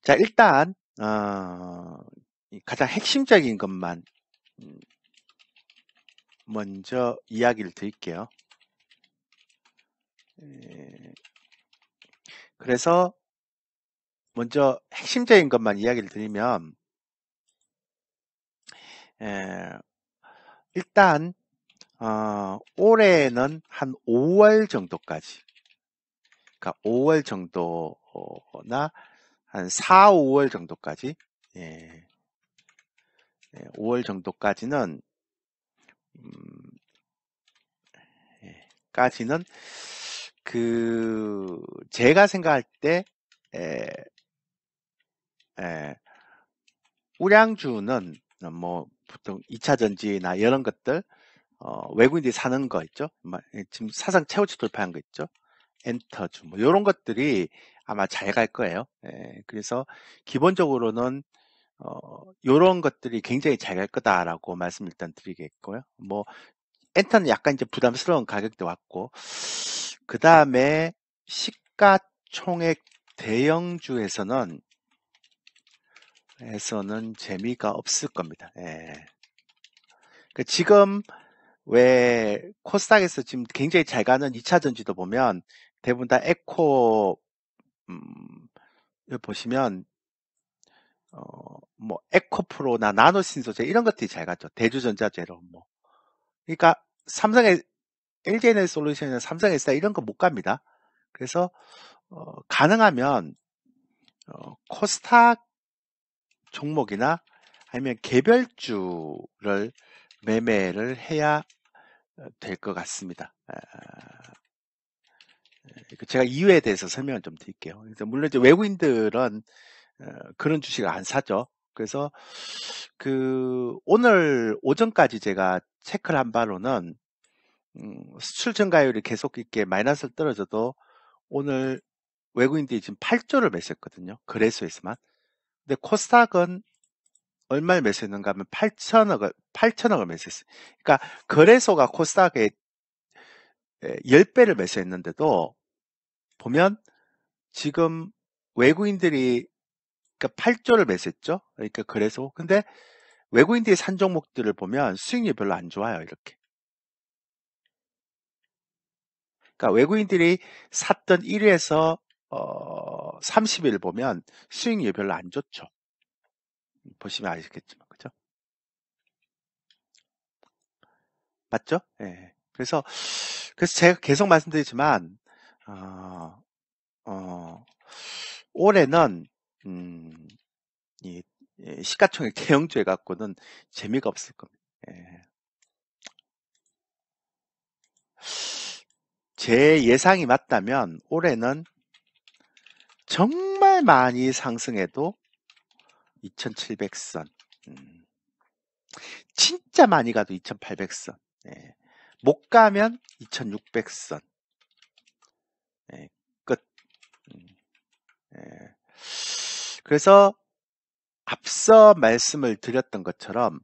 자, 일단 이 가장 핵심적인 것만 음, 먼저 이야기를 드릴게요. 에, 그래서 먼저 핵심적인 것만 이야기를 드리면 에, 일단 올해는 한 5월 정도까지, 그러니까 5월 정도나 한 4, 5월 정도까지, 예, 5월 정도까지는 음, 까지는 그 제가 생각할 때 에, 에, 우량주는 뭐 보통 2차 전지나 이런 것들 외국인들이 사는 거 있죠. 지금 사상 최고치 돌파한 거 있죠. 엔터주 뭐 이런 것들이 아마 잘 갈 거예요. 그래서 기본적으로는 이런 것들이 굉장히 잘 갈 거다라고 말씀 일단 드리겠고요. 뭐 엔터는 약간 이제 부담스러운 가격대 왔고, 그 다음에 시가총액 대형주에서는 재미가 없을 겁니다. 지금 왜 코스닥에서 지금 굉장히 잘 가는 2차 전지도 보면 대부분 다 에코 음, 보시면 뭐 에코프로나 나노신소재 이런 것들이 잘 가죠. 대주전자재로 뭐. 그러니까 삼성의 LG에너지솔루션이나 삼성에서 이런 거 못 갑니다. 그래서 가능하면 코스닥 종목이나 아니면 개별주를 매매를 해야 될 것 같습니다. 제가 이유에 대해서 설명을 좀 드릴게요. 그래서 물론 이제 외국인들은 그런 주식을 안 사죠. 그래서 오늘 오전까지 제가 체크를 한 바로는 수출 증가율이 계속 이렇게 마이너스를 떨어져도 오늘 외국인들이 지금 8조를 매수했거든요. 거래소에서만. 근데 코스닥은 얼마를 매수했는가 하면 8천억을 매수했어요. 그러니까 거래소가 코스닥에 10배를 매수했는데도 보면 지금 외국인들이 그러니까 8조를 매수했죠. 그러니까 거래소. 근데 외국인들이 산 종목들을 보면 수익률이 별로 안 좋아요. 이렇게. 그러니까 외국인들이 샀던 1위에서 30일 보면 수익률이 별로 안 좋죠. 보시면 아시겠지만, 그죠? 맞죠? 예. 그래서 제가 계속 말씀드리지만, 어, 어, 올해는, 이, 시가총액 대형주에 갖고는 재미가 없을 겁니다. 예. 제 예상이 맞다면 올해는 정말 많이 상승해도 2700선, 진짜 많이 가도 2800선, 못 가면 2600선, 끝. 음, 예. 그래서 앞서 말씀을 드렸던 것처럼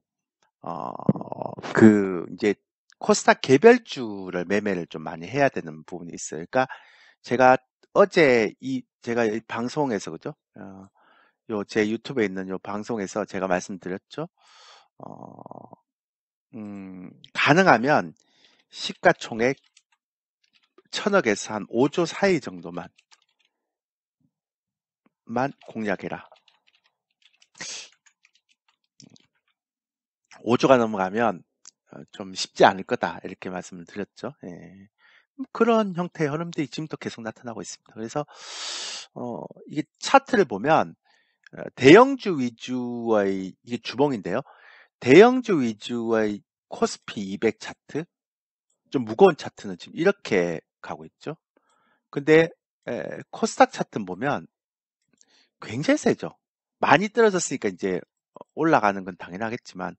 이제 코스닥 개별주를 매매를 좀 많이 해야 되는 부분이 있어요. 그러니까 제가 어제 제가 이 방송에서 그죠? 요 제 유튜브에 있는 요 방송에서 제가 말씀드렸죠. 어, 가능하면 시가총액 1000억에서 한 5조 사이 정도만 공략해라. 5조가 넘어가면 좀 쉽지 않을 거다 이렇게 말씀을 드렸죠. 예. 그런 형태의 흐름들이 지금도 계속 나타나고 있습니다. 그래서 이게 차트를 보면 대형주 위주의 이게 주봉인데요. 대형주 위주의 코스피 200 차트, 좀 무거운 차트는 지금 이렇게 가고 있죠. 근데 코스닥 차트는 보면 굉장히 세죠. 많이 떨어졌으니까 이제 올라가는 건 당연하겠지만,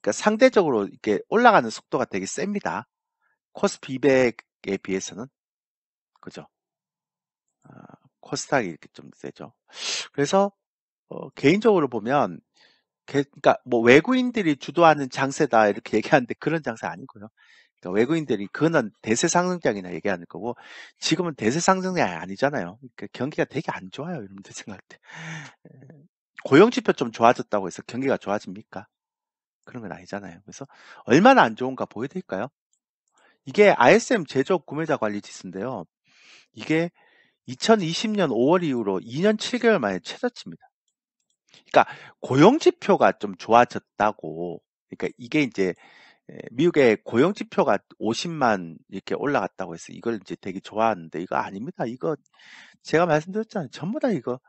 그러니까 상대적으로 이렇게 올라가는 속도가 되게 셉니다. 코스피 200에 비해서는. 그죠? 아, 코스닥이 이렇게 좀 세죠. 그래서 개인적으로 보면 그러니까 뭐 외국인들이 주도하는 장세다 이렇게 얘기하는데 그런 장세 아니고요. 그러니까 외국인들이 그거는 대세 상승장이나 얘기하는 거고 지금은 대세 상승장이 아니잖아요. 그러니까 경기가 되게 안 좋아요. 여러분들 생각할 때. 고용 지표 좀 좋아졌다고 해서 경기가 좋아집니까? 그런 건 아니잖아요. 그래서 얼마나 안 좋은가 보여드릴까요? 이게 ISM 제조업 구매자 관리 지수인데요. 이게 2020년 5월 이후로 2년 7개월 만에 최저치입니다. 그러니까 고용 지표가 좀 좋아졌다고. 그러니까 이게 이제 미국의 고용 지표가 50만 이렇게 올라갔다고 해서 이걸 이제 되게 좋아하는데 이거 아닙니다. 이거 제가 말씀드렸잖아요. 전부 다 이거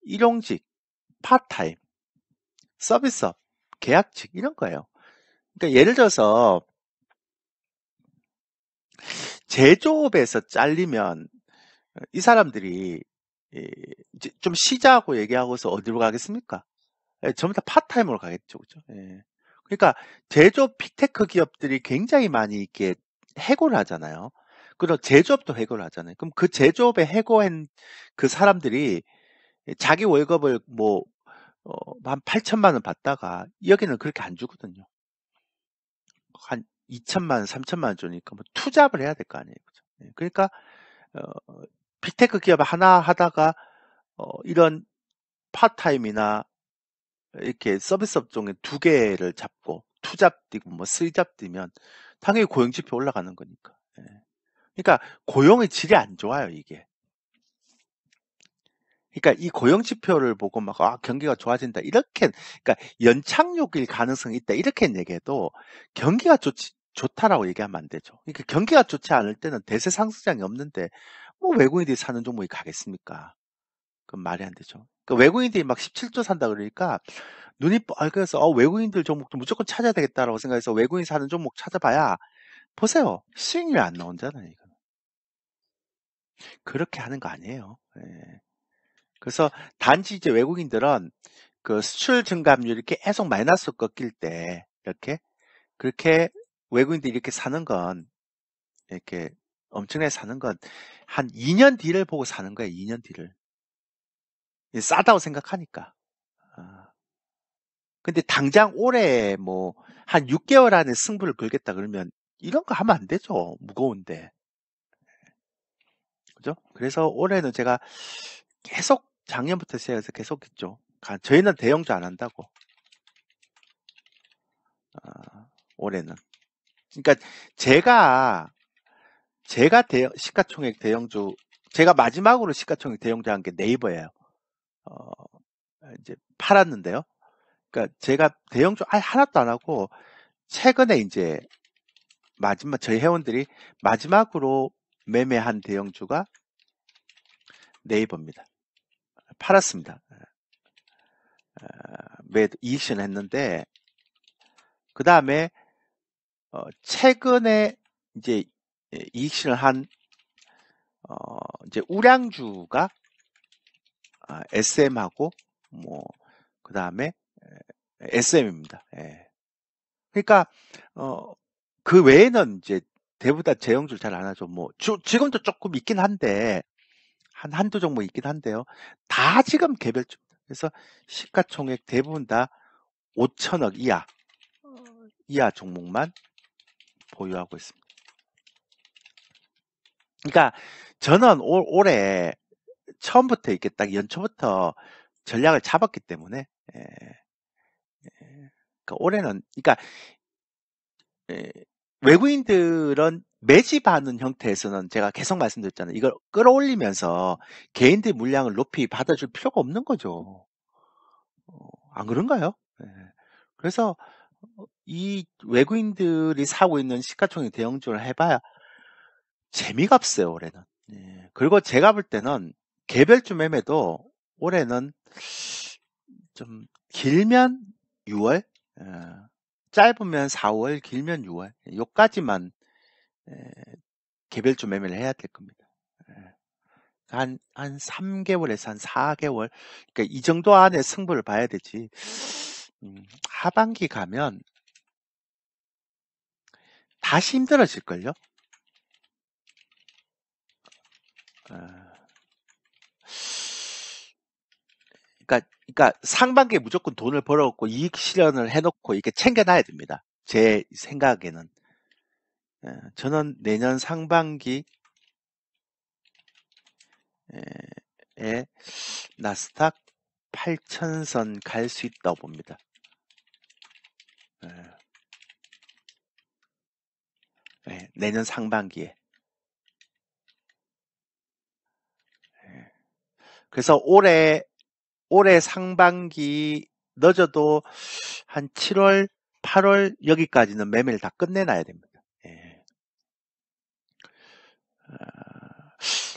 일용직, 파트타임, 서비스업, 계약직 이런 거예요. 그러니까 예를 들어서 제조업에서 잘리면 이 사람들이 이제 좀 쉬자고 얘기하고서 어디로 가겠습니까? 전부 다 파트타임으로 가겠죠, 그죠? 그러니까 제조업 빅테크 기업들이 굉장히 많이 이렇게 해고를 하잖아요. 그리고 제조업도 해고를 하잖아요. 그럼 그 제조업에 해고한 그 사람들이 자기 월급을 뭐 한 8천만 원 받다가 여기는 그렇게 안 주거든요. 한 2천만 원, 3천만 원 주니까 뭐 투잡을 해야 될 거 아니에요, 그죠? 그러니까 빅테크 기업 하나 하다가 이런 파트타임이나 이렇게 서비스 업종에 두 개를 잡고 투잡 뛰고 뭐 쓰리잡 뛰면 당연히 고용 지표 올라가는 거니까. 그러니까 고용의 질이 안 좋아요, 이게. 그러니까 이 고용 지표를 보고 막 경기가 좋아진다 이렇게, 그러니까 연착륙일 가능성이 있다 이렇게 얘기해도 경기가 좋다라고 얘기하면 안 되죠. 그러니까 경기가 좋지 않을 때는 대세 상승장이 없는데 뭐 외국인들이 사는 종목이 가겠습니까? 그건 말이 안 되죠. 그러니까 외국인들이 막 17조 산다 그러니까 눈이 빨개서 외국인들 종목도 무조건 찾아야 되겠다라고 생각해서 외국인 사는 종목 찾아봐야 보세요. 수익률이 안 나온잖아요. 이거. 그렇게 하는 거 아니에요. 그래서 단지 이제 외국인들은 그 수출 증감률이 계속 마이너스 꺾일 때 이렇게 그렇게 외국인들이 이렇게 사는 건 이렇게 엄청나게 사는 건 한 2년 뒤를 보고 사는 거예요. 2년 뒤를. 싸다고 생각하니까. 아. 근데 당장 올해 뭐 한 6개월 안에 승부를 걸겠다 그러면 이런 거 하면 안 되죠. 무거운데. 그죠? 그래서 올해는 제가 계속 작년부터 시작해서 계속 했죠. 저희는 대형주 안 한다고. 올해는. 그러니까 제가 시가총액 대형주, 제가 마지막으로 시가총액 대형주 한 게 네이버예요. 이제 팔았는데요. 그러니까 제가 대형주 하나도 안 하고 최근에 이제 마지막 저희 회원들이 마지막으로 매매한 대형주가 네이버입니다. 팔았습니다. 이익실 했는데 그 다음에 최근에 이제 이익실을 한 이제 우량주가 SM하고 뭐 그 다음에 SM입니다. 그러니까 그 외에는 이제 대부분 다 대형주를 잘 안 하죠. 뭐 지금도 조금 있긴 한데 한두 종목 있긴 한데요. 다 지금 개별주입니다. 그래서 시가총액 대부분 다 5천억 이하 종목만 보유하고 있습니다. 그러니까 저는 올해 처음부터 이렇게 딱 연초부터 전략을 잡았기 때문에 그러니까 올해는 그러니까 외국인들은 매집하는 형태에서는 제가 계속 말씀드렸잖아요. 이걸 끌어올리면서 개인들 물량을 높이 받아줄 필요가 없는 거죠. 안 그런가요? 그래서 이 외국인들이 사고 있는 시가총액 대형주를 해봐야 재미가 없어요, 올해는. 그리고 제가 볼 때는 개별주 매매도 올해는 좀 길면 6월, 짧으면 4월, 길면 6월, 요까지만 개별주 매매를 해야 될 겁니다. 한 3개월에서 한 4개월, 그러니까 이 정도 안에 승부를 봐야 되지. 하반기 가면 다시 힘들어질걸요? 그러니까 상반기에 무조건 돈을 벌어갖고 이익 실현을 해놓고 이렇게 챙겨놔야 됩니다. 제 생각에는. 저는 내년 상반기에 나스닥 8,000선 갈 수 있다고 봅니다. 내년 상반기에. 그래서 올해 상반기 늦어도 한 7월, 8월 여기까지는 매매를 다 끝내놔야 됩니다.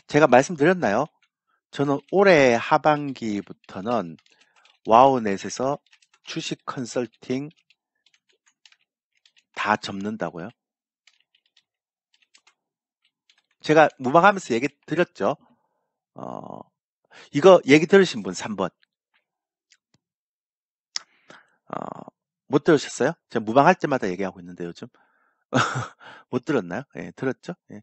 제가 말씀드렸나요? 저는 올해 하반기부터는 와우넷에서 주식 컨설팅 다 접는다고요. 제가 무방하면서 얘기 드렸죠. 이거 얘기 들으신 분 3번. 못 들으셨어요? 제가 무방할 때마다 얘기하고 있는데 요즘. 못 들었나요? 예, 들었죠? 예.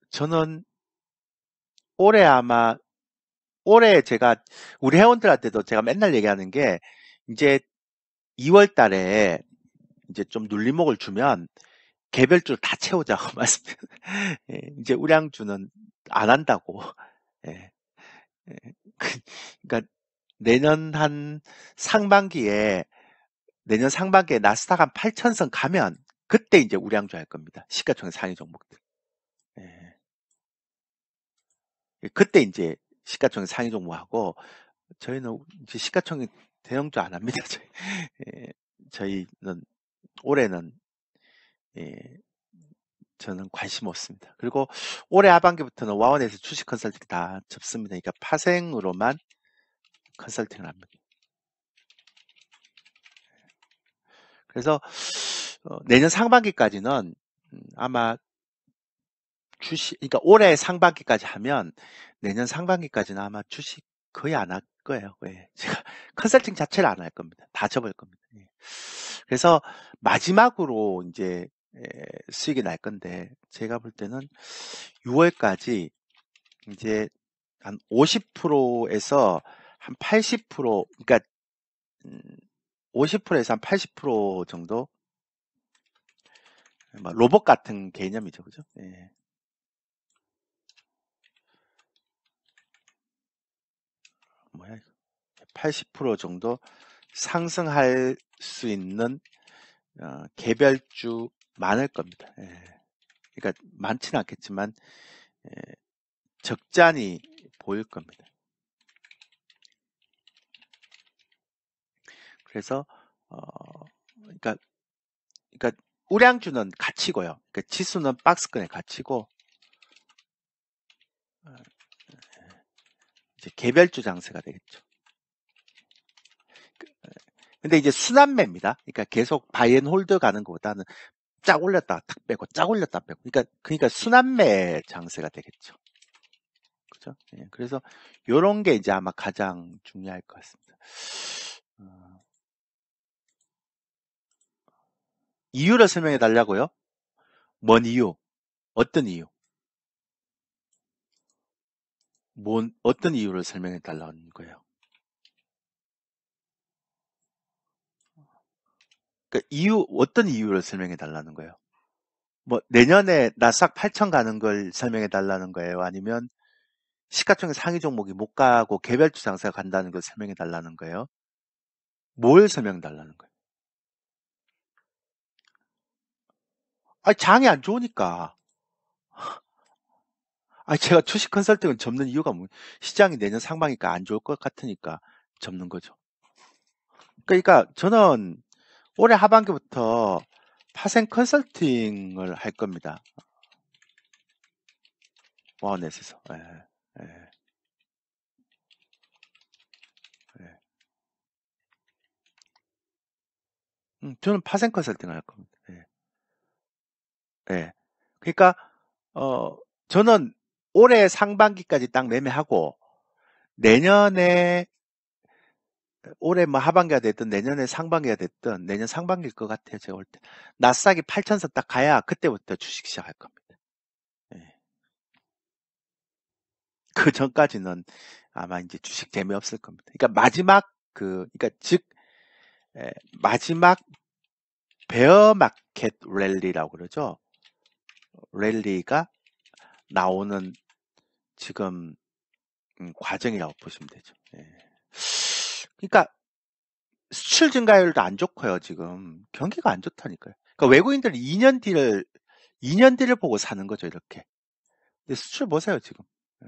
저는 올해 제가 우리 회원들한테도 제가 맨날 얘기하는 게 이제 2월 달에 이제 좀 눌림목을 주면 개별주를 다 채우자고 말씀드려요. 예, 이제 우량주는 안 한다고. 예, 예. 그러니까 내년 상반기에 나스닥 한 8,000선 가면 그때 이제 우량주 할 겁니다. 시가총액 상위 종목들. 예. 그때 이제 시가총액 상위 종목하고 저희는 이제 시가총액 대형주 안 합니다. 저희는 올해는 저는 관심 없습니다. 그리고 올해 하반기부터는 와원에서 주식 컨설팅 다 접습니다. 그러니까 파생으로만 컨설팅을 합니다. 그래서 내년 상반기까지는 아마 그러니까 올해 상반기까지 하면 내년 상반기까지는 아마 주식 거의 안 할 거예요. 제가 컨설팅 자체를 안 할 겁니다. 다 접을 겁니다. 그래서 마지막으로 이제 수익이 날 건데 제가 볼 때는 6월까지 이제 한 50%에서 한 80%, 그러니까 50%에서 한 80% 정도 로봇 같은 개념이죠, 그죠? 뭐야, 80% 정도 상승할 수 있는 개별주 많을 겁니다. 그러니까 많지는 않겠지만 적잖이 보일 겁니다. 그래서 그러니까 우량주는 가치고요. 그러니까 지수는 박스권의 가치고 이제 개별주 장세가 되겠죠. 근데 이제 순환매입니다. 그러니까 계속 바이앤홀드 가는 것보다는 쫙 올렸다가 탁 빼고 쫙 올렸다가 빼고 그러니까 순환매 장세가 되겠죠. 그죠? 그래서 요런 게 이제 아마 가장 중요할 것 같습니다. 이유를 설명해 달라고요? 뭔 이유? 어떤 이유? 어떤 이유를 설명해 달라는 거예요? 그러니까 어떤 이유를 설명해 달라는 거예요? 뭐 내년에 나스닥 8천 가는 걸 설명해 달라는 거예요? 아니면 시가총액 상위 종목이 못 가고 개별주 장세가 간다는 걸 설명해 달라는 거예요? 뭘 설명해 달라는 거예요? 장이 안 좋으니까. 제가 주식 컨설팅을 접는 이유가 시장이 내년 상반기가 안 좋을 것 같으니까 접는 거죠. 그러니까 저는 올해 하반기부터 파생 컨설팅을 할 겁니다. 와우넷에서. 저는 파생 컨설팅을 할 겁니다. 그러니까 저는 올해 상반기까지 딱 매매하고 내년에 올해 뭐 하반기가 됐든 내년에 상반기가 됐든 내년 상반기일 것 같아요. 제가 볼 때. 나스닥이 8,000선 딱 가야 그때부터 주식 시작할 겁니다. 그 전까지는 아마 이제 주식 재미없을 겁니다. 그러니까 마지막 마지막 베어 마켓 랠리라고 그러죠. 랠리가 나오는 지금 과정이라고 보시면 되죠. 예. 그러니까 수출 증가율도 안 좋고요. 지금 경기가 안 좋다니까요. 그러니까 외국인들은 2년 뒤를 보고 사는 거죠. 이렇게. 근데 수출 보세요 지금. 예.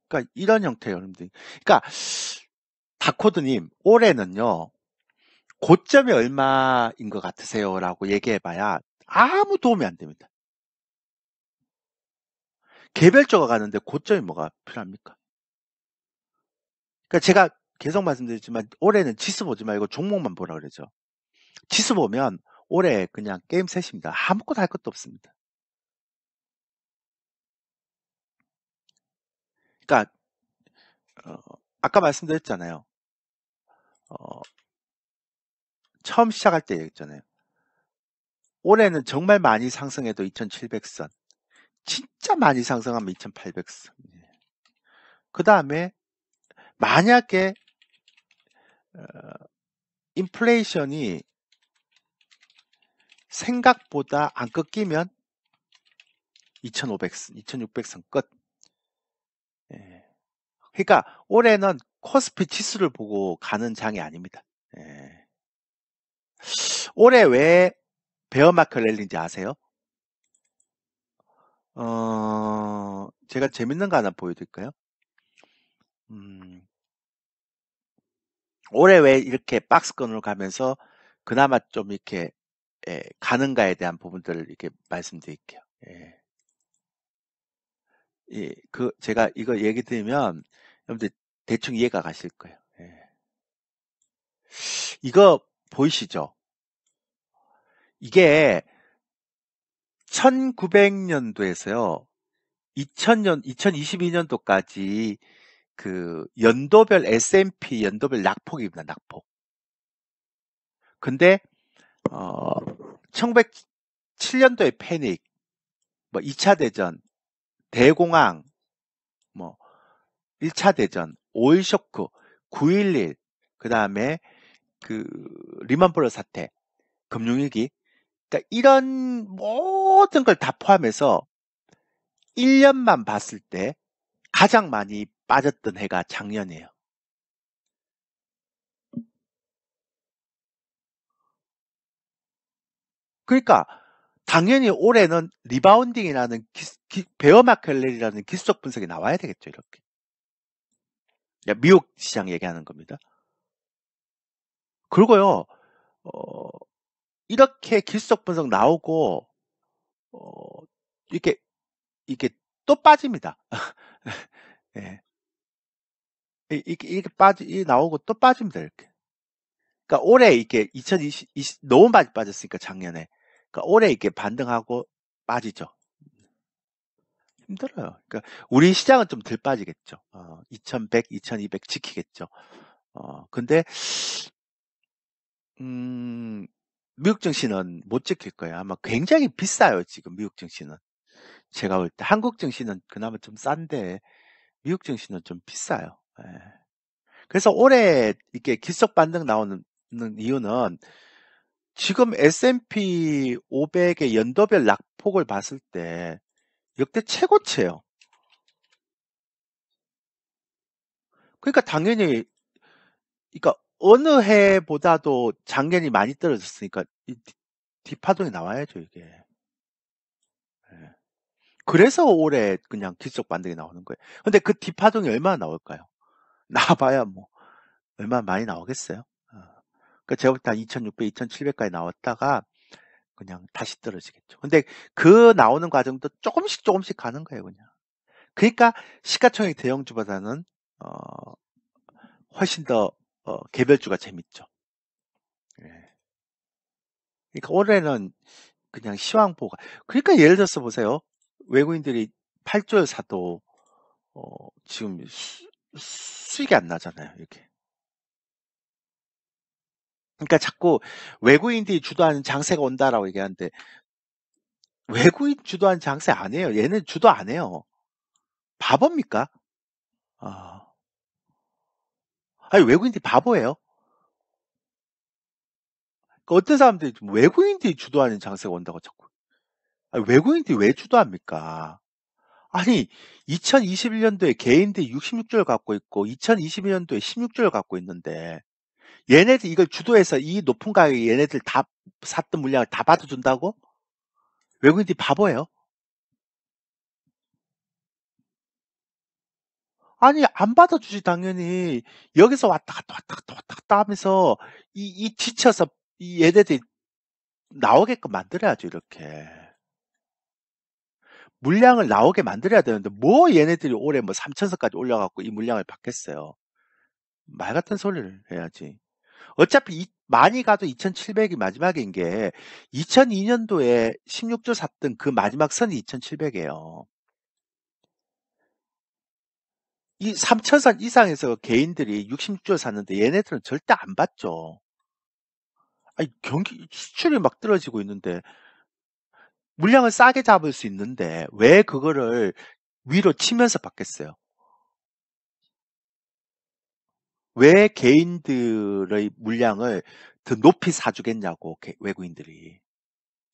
그러니까 이런 형태예요. 여러분들. 그러니까 다코드님 올해는요. 고점이 얼마인 것 같으세요? 라고 얘기해봐야 아무 도움이 안 됩니다. 개별적으로 가는데 고점이 뭐가 필요합니까? 그러니까 제가 계속 말씀드리지만 올해는 지수 보지 말고 종목만 보라 그러죠. 지수 보면 올해 그냥 게임 셋입니다. 아무것도 할 것도 없습니다. 그러니까 아까 말씀드렸잖아요. 어, 처음 시작할 때 얘기했잖아요. 올해는 정말 많이 상승해도 2700선, 진짜 많이 상승하면 2800선. 그 다음에 만약에 인플레이션이 생각보다 안 꺾이면 2500선, 2600선 끝. 예. 그러니까 올해는 코스피 지수를 보고 가는 장이 아닙니다. 예. 올해 왜 베어마켓 랠리인지 아세요? 제가 재밌는 거 하나 보여드릴까요? 올해 왜 이렇게 박스권으로 가면서 그나마 좀 이렇게 가는가에 대한 부분들을 이렇게 말씀드릴게요. 예. 제가 이거 얘기 드리면 여러분들 대충 이해가 가실 거예요. 예. 이거 보이시죠? 이게 1900년도에서요. 2022년도까지 그 연도별 S&P 연도별 낙폭입니다. 낙폭. 근데 1907년도에 패닉, 뭐 2차 대전, 대공황, 뭐 1차 대전, 오일 쇼크, 9.11, 그 다음에 그 리먼브러 사태, 금융위기, 그러니까 이런 모든 걸 다 포함해서 1년만 봤을 때 가장 많이 빠졌던 해가 작년이에요. 그러니까 당연히 올해는 리바운딩이라는 베어마켓렐이라는 기술적 분석이 나와야 되겠죠. 이렇게. 미국 시장 얘기하는 겁니다. 그리고요. 이렇게 기술적 분석 나오고 이렇게 또 빠집니다. 예. 이렇게 나오고 또 빠집니다. 이렇게. 그러니까 올해 이게 2020 너무 많이 빠졌으니까 작년에. 그러니까 올해 이렇게 반등하고 빠지죠. 힘들어요. 그러니까 우리 시장은 좀 덜 빠지겠죠. 2100, 2200 지키겠죠. 근데 미국 증시는 못 지킬 거예요. 아마 굉장히 비싸요. 지금 미국 증시는. 제가 볼 때 한국 증시는 그나마 좀 싼데 미국 증시는 좀 비싸요. 예. 그래서 올해 이렇게 기속 반등 나오는 이유는 지금 S&P 500의 연도별 낙폭을 봤을 때 역대 최고치예요. 그러니까 당연히 그러니까 어느 해보다도 작년이 많이 떨어졌으니까 이 뒷파동이 나와야죠 이게. 예. 그래서 올해 그냥 기속 반등이 나오는 거예요. 근데 그 뒷파동이 얼마나 나올까요? 나와봐야 뭐 얼마나 많이 나오겠어요? 그러니까 제가 볼 때 한 2600, 2700까지 나왔다가 그냥 다시 떨어지겠죠. 근데 그 나오는 과정도 조금씩 가는 거예요, 그냥. 그러니까 시가총액 대형주보다는 훨씬 더 개별주가 재밌죠. 예. 그러니까 올해는 그냥 시황보가. 그러니까 예를 들어서 보세요. 외국인들이 8조를 사도 지금 수익이 안 나잖아요, 이렇게. 그러니까 자꾸 외국인들이 주도하는 장세가 온다라고 얘기하는데 외국인 주도하는 장세 안 해요. 얘는 주도 안 해요. 바보입니까? 아, 아니 외국인들이 바보예요. 그 어떤 사람들이 좀 외국인들이 주도하는 장세가 온다고 자꾸. 아니, 외국인들이 왜 주도합니까? 아니, 2021년도에 개인들이 66조를 갖고 있고, 2022년도에 16조를 갖고 있는데, 얘네들 이걸 주도해서 이 높은 가격에 얘네들 다 샀던 물량을 다 받아준다고? 외국인들이 바보예요? 아니, 안 받아주지, 당연히. 여기서 왔다 갔다 왔다 갔다 왔다 갔다 하면서, 이 지쳐서, 이 얘네들이 나오게끔 만들어야죠, 이렇게. 물량을 나오게 만들어야 되는데, 뭐 얘네들이 올해 뭐 3천석까지 올려갖고 이 물량을 받겠어요. 말 같은 소리를 해야지. 어차피 많이 가도 2,700이 마지막인 게, 2002년도에 16조 샀던 그 마지막 선이 2,700이에요. 이 3,000선 이상에서 개인들이 66조 샀는데 얘네들은 절대 안 받죠. 아니, 경기 수출이 막 떨어지고 있는데 물량을 싸게 잡을 수 있는데 왜 그거를 위로 치면서 받겠어요? 왜 개인들의 물량을 더 높이 사주겠냐고, 외국인들이.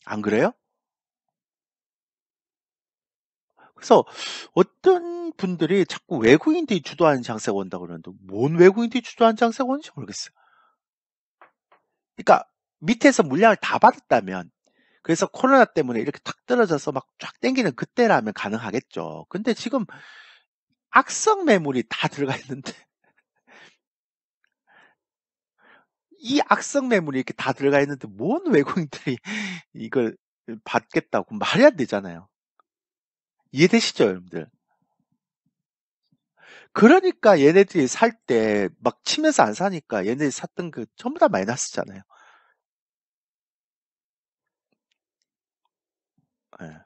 안 그래요? 그래서 어떤 분들이 자꾸 외국인들이 주도하는 장세가 온다고 그러는데 뭔 외국인들이 주도하는 장세가 오는지 모르겠어요. 그러니까 밑에서 물량을 다 받았다면, 그래서 코로나 때문에 이렇게 탁 떨어져서 막 쫙 땡기는 그때라면 가능하겠죠. 근데 지금 악성 매물이 다 들어가 있는데 이 악성 매물이 이렇게 다 들어가 있는데 뭔 외국인들이 이걸 받겠다고, 말이 안 되잖아요. 이해되시죠, 여러분들? 그러니까 얘네들이 살 때 막 치면서 안 사니까 얘네들이 샀던 그 전부 다 마이너스잖아요. 예.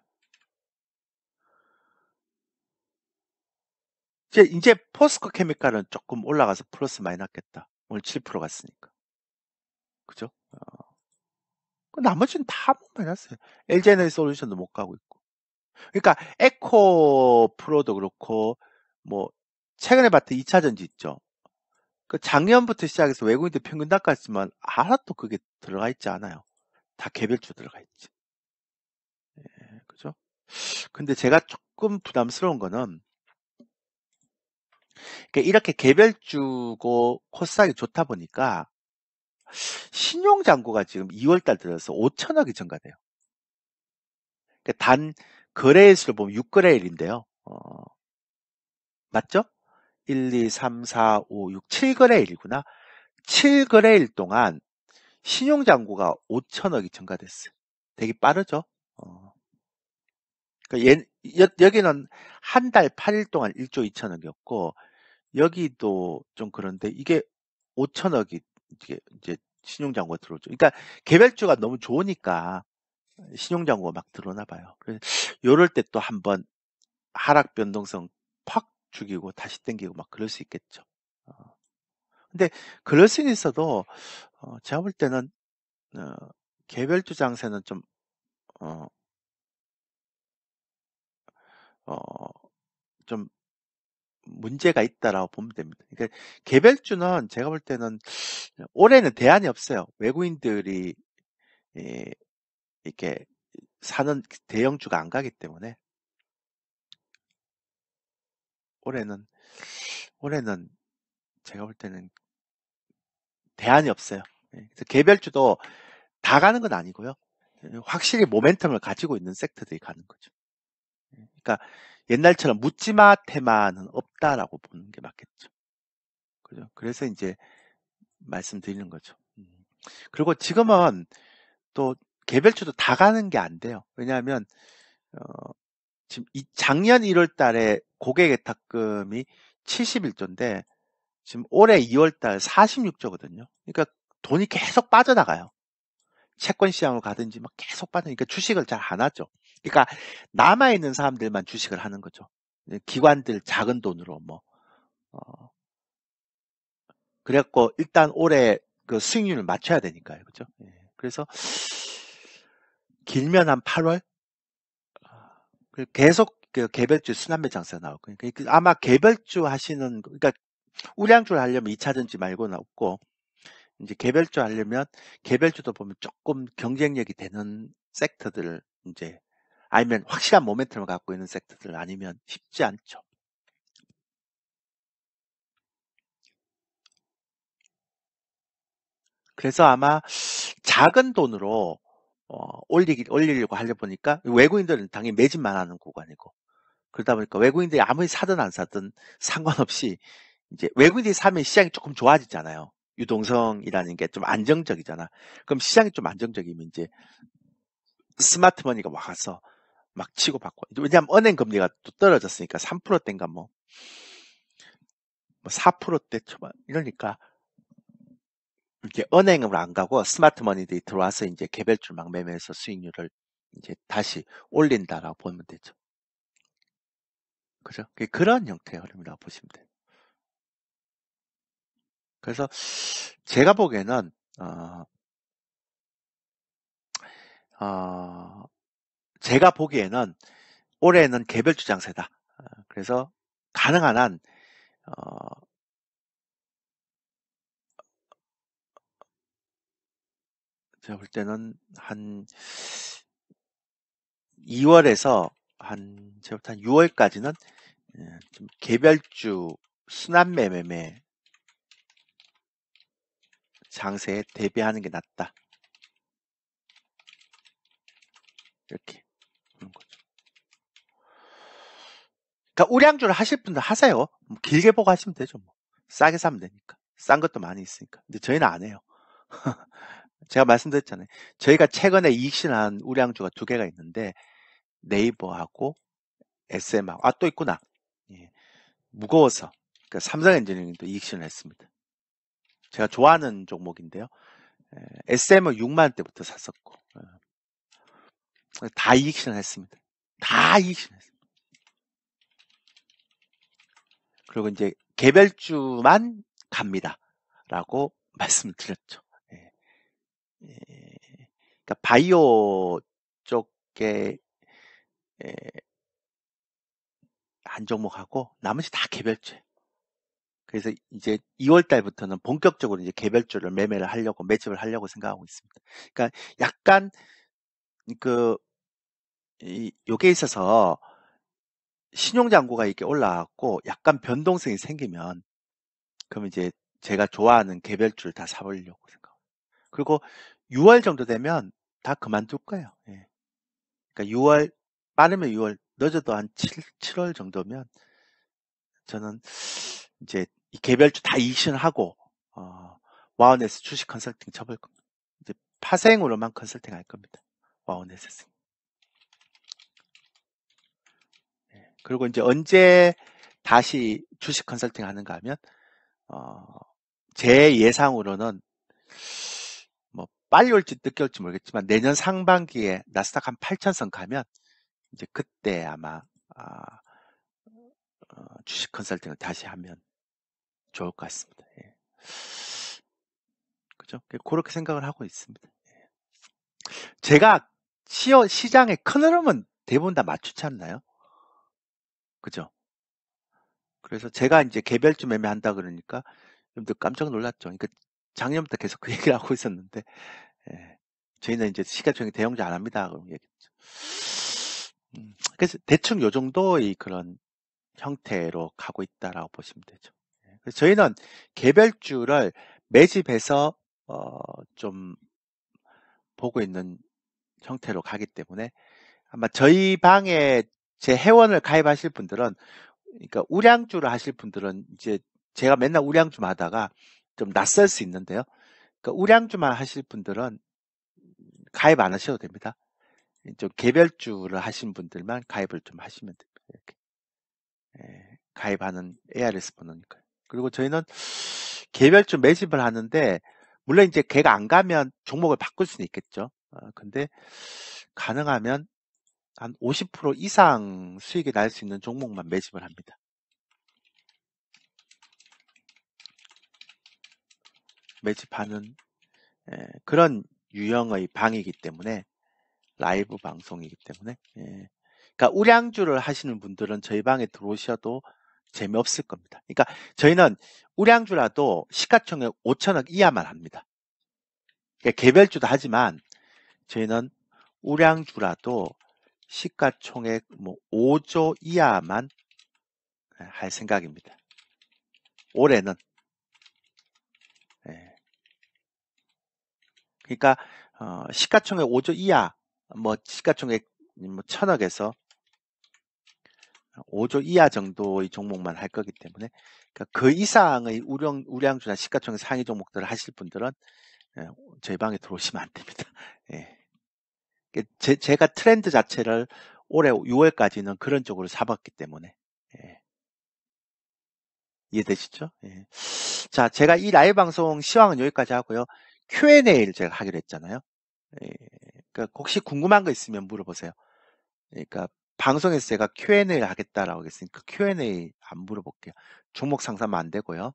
이제 포스코 케미칼은 조금 올라가서 플러스 많이 났겠다. 오늘 7% 갔으니까. 그죠? 그 나머지는 다 마이너스예요. LG에너지 솔루션도 못 가고 있고. 그러니까 에코 프로도 그렇고, 뭐 최근에 봤던 2차 전지 있죠. 그 작년부터 시작해서 외국인들 평균 닦았지만 하나도 그게 들어가 있지 않아요. 다 개별주 들어가 있지. 예, 그죠? 근데 제가 조금 부담스러운 거는, 이렇게 개별주고 코스닥이 좋다 보니까 신용잔고가 지금 2월달 들어서 5천억이 증가돼요. 단 거래일수를 보면 6거래일인데요. 맞죠? 1, 2, 3, 4, 5, 6, 7거래일이구나. 7거래일 동안 신용잔고가 5천억이 증가됐어요. 되게 빠르죠? 그러니까 여기는 한 달 8일 동안 1조 2천억이었고, 여기도 좀 그런데 이게 5천억이 이제 신용잔고가 들어오죠. 그러니까 개별주가 너무 좋으니까 신용잔고가 막 들어오나 봐요. 그래서 요럴 때 또 한번 하락 변동성 팍 죽이고 다시 땡기고 막 그럴 수 있겠죠. 어, 근데 그럴 수는 있어도 제가 볼 때는 어, 개별주 장세는 좀 어, 어, 좀 문제가 있다라고 보면 됩니다. 그러니까 개별주는 제가 볼 때는 올해는 대안이 없어요. 외국인들이 이렇게 사는 대형주가 안 가기 때문에 올해는 올해는 제가 볼 때는 대안이 없어요. 그래서 개별주도 다 가는 건 아니고요. 확실히 모멘텀을 가지고 있는 섹터들이 가는 거죠. 그러니까 옛날처럼 묻지마 테마는 없다라고 보는 게 맞겠죠. 그죠? 그래서 이제 말씀드리는 거죠. 그리고 지금은 또 개별주도 다 가는 게 안 돼요. 왜냐하면 지금 작년 1월 달에 고객 예탁금이 71조인데 지금 올해 2월 달 46조거든요. 그러니까 돈이 계속 빠져나가요. 채권 시장으로 가든지 막 계속 빠지니까 주식을 잘 안 하죠. 그러니까 남아있는 사람들만 주식을 하는 거죠. 기관들 작은 돈으로 뭐 그래갖고 일단 올해 그 수익률을 맞춰야 되니까요. 그죠? 그래서 길면 한 8월 계속 그 개별주 순환매 장세가 나올 거예요. 아마 개별주 하시는, 그러니까 우량주를 하려면 2차 전지 말고는 없고 이제 개별주 하려면 개별주도 보면 조금 경쟁력이 되는 섹터들을 이제 아니면 확실한 모멘텀을 갖고 있는 섹터들 아니면 쉽지 않죠. 그래서 아마 작은 돈으로 올리려고 하려 보니까 외국인들은 당연히 매집만 하는 구간이고 그러다 보니까 외국인들이 아무리 사든 안 사든 상관없이 이제 외국인들이 사면 시장이 조금 좋아지잖아요. 유동성이라는 게 좀 안정적이잖아. 그럼 시장이 좀 안정적이면 이제 스마트머니가 와서 막 치고받고 왜냐하면 은행 금리가 또 떨어졌으니까 3%대인가 뭐 4%대 초반 이러니까 이제 은행으로 안 가고 스마트머니들이 들어와서 이제 개별주 막 매매해서 수익률을 이제 다시 올린다라고 보면 되죠. 그죠? 그런 형태의 흐름이라고 보시면 돼요. 그래서 제가 보기에는 어, 어, 제가 보기에는 올해는 개별주 장세다. 그래서 가능한 한 제가 볼 때는 한 2월에서 제가 볼 때 한 6월까지는 좀 개별주 순환매매 장세에 대비하는 게 낫다. 이렇게 보는 거죠. 그러니까 우량주를 하실 분들 하세요. 뭐 길게 보고 하시면 되죠. 뭐. 싸게 사면 되니까. 싼 것도 많이 있으니까. 근데 저희는 안 해요. 제가 말씀드렸잖아요. 저희가 최근에 이익 실한 우량주가 2개가 있는데 네이버하고 SM하고 또 있구나. 예. 무거워서 그러니까 삼성엔지니어링도 이익 실현했습니다. 제가 좋아하는 종목인데요. SM은 6만 때부터 샀었고 다 이익 실현했습니다. 다 이익 실현했습니다. 그리고 이제 개별주만 갑니다. 라고 말씀을 드렸죠. 예. 예. 그러니까 바이오 쪽에 한 종목하고 나머지 다 개별주. 그래서 이제 2월 달부터는 본격적으로 이제 개별주를 매매를 하려고 매집을 하려고 생각하고 있습니다. 그러니까 약간 그 요게 있어서 신용장구가 이렇게 올라왔고 약간 변동성이 생기면 그럼 이제 제가 좋아하는 개별주를 다 사보려고 생각합니다. 그리고 6월 정도 되면 다 그만둘 거예요. 예. 그러니까 6월 빠르면 6월 늦어도 한 7월 정도면 저는 이제 이 개별주 다 이신하고 와우넷스 주식 컨설팅 접을 겁니다. 이제 파생으로만 컨설팅 할 겁니다. 와우넷에서. 그리고 이제 언제 다시 주식 컨설팅 하는가 하면 제 예상으로는 뭐 빨리 올지 늦게 올지 모르겠지만 내년 상반기에 나스닥 한 8,000선 가면 이제 그때 아마 주식 컨설팅을 다시 하면 좋을 것 같습니다. 예. 그죠? 그렇게 생각을 하고 있습니다. 예. 제가 시장의 큰 흐름은 대부분 다 맞추지 않나요? 그죠? 그래서 제가 이제 개별주 매매한다 그러니까 여러분들 깜짝 놀랐죠. 그러니까 작년부터 계속 그 얘기를 하고 있었는데 예. 저희는 이제 시가총액 대형주 안 합니다. 그런 얘기했죠. 그래서 대충 요 정도의 그런 형태로 가고 있다라고 보시면 되죠. 예. 그래서 저희는 개별주를 매집해서 좀 보고 있는 형태로 가기 때문에 아마 저희 방에 제 회원을 가입하실 분들은 그러니까 우량주를 하실 분들은 이제 제가 맨날 우량주만 하다가 좀 낯설 수 있는데요. 그러니까 우량주만 하실 분들은 가입 안 하셔도 됩니다. 좀 개별주를 하신 분들만 가입을 좀 하시면 됩니다. 이렇게. 가입하는 ARS 번호니까요. 그리고 저희는 개별주 매집을 하는데 물론 이제 걔가 안 가면 종목을 바꿀 수는 있겠죠. 근데 가능하면 한 50% 이상 수익이 날 수 있는 종목만 매집을 합니다. 매집하는 그런 유형의 방이기 때문에 라이브 방송이기 때문에 그러니까 우량주를 하시는 분들은 저희 방에 들어오셔도 재미없을 겁니다. 그러니까 저희는 우량주라도 시가총액 5천억 이하만 합니다. 그러니까 개별주도 하지만 저희는 우량주라도 시가총액 5조 이하만 할 생각입니다. 올해는. 예. 그러니까 시가총액 5조 이하, 시가총액 1,000억에서 5조 이하 정도의 종목만 할 거기 때문에, 그러니까 그 이상의 우량주나 시가총액 상위 종목들을 하실 분들은 저희 방에 들어오시면 안 됩니다. 예. 제가 트렌드 자체를 올해 6월까지는 그런 쪽으로 잡았기 때문에. 예. 이해되시죠? 예. 자, 제가 이 라이브 방송 시황은 여기까지 하고요. Q&A를 제가 하기로 했잖아요. 예. 그러니까 혹시 궁금한 거 있으면 물어보세요. 그러니까 방송에서 제가 Q&A를 하겠다라고 했으니까 Q&A 안 물어볼게요. 종목 상담은 안 되고요.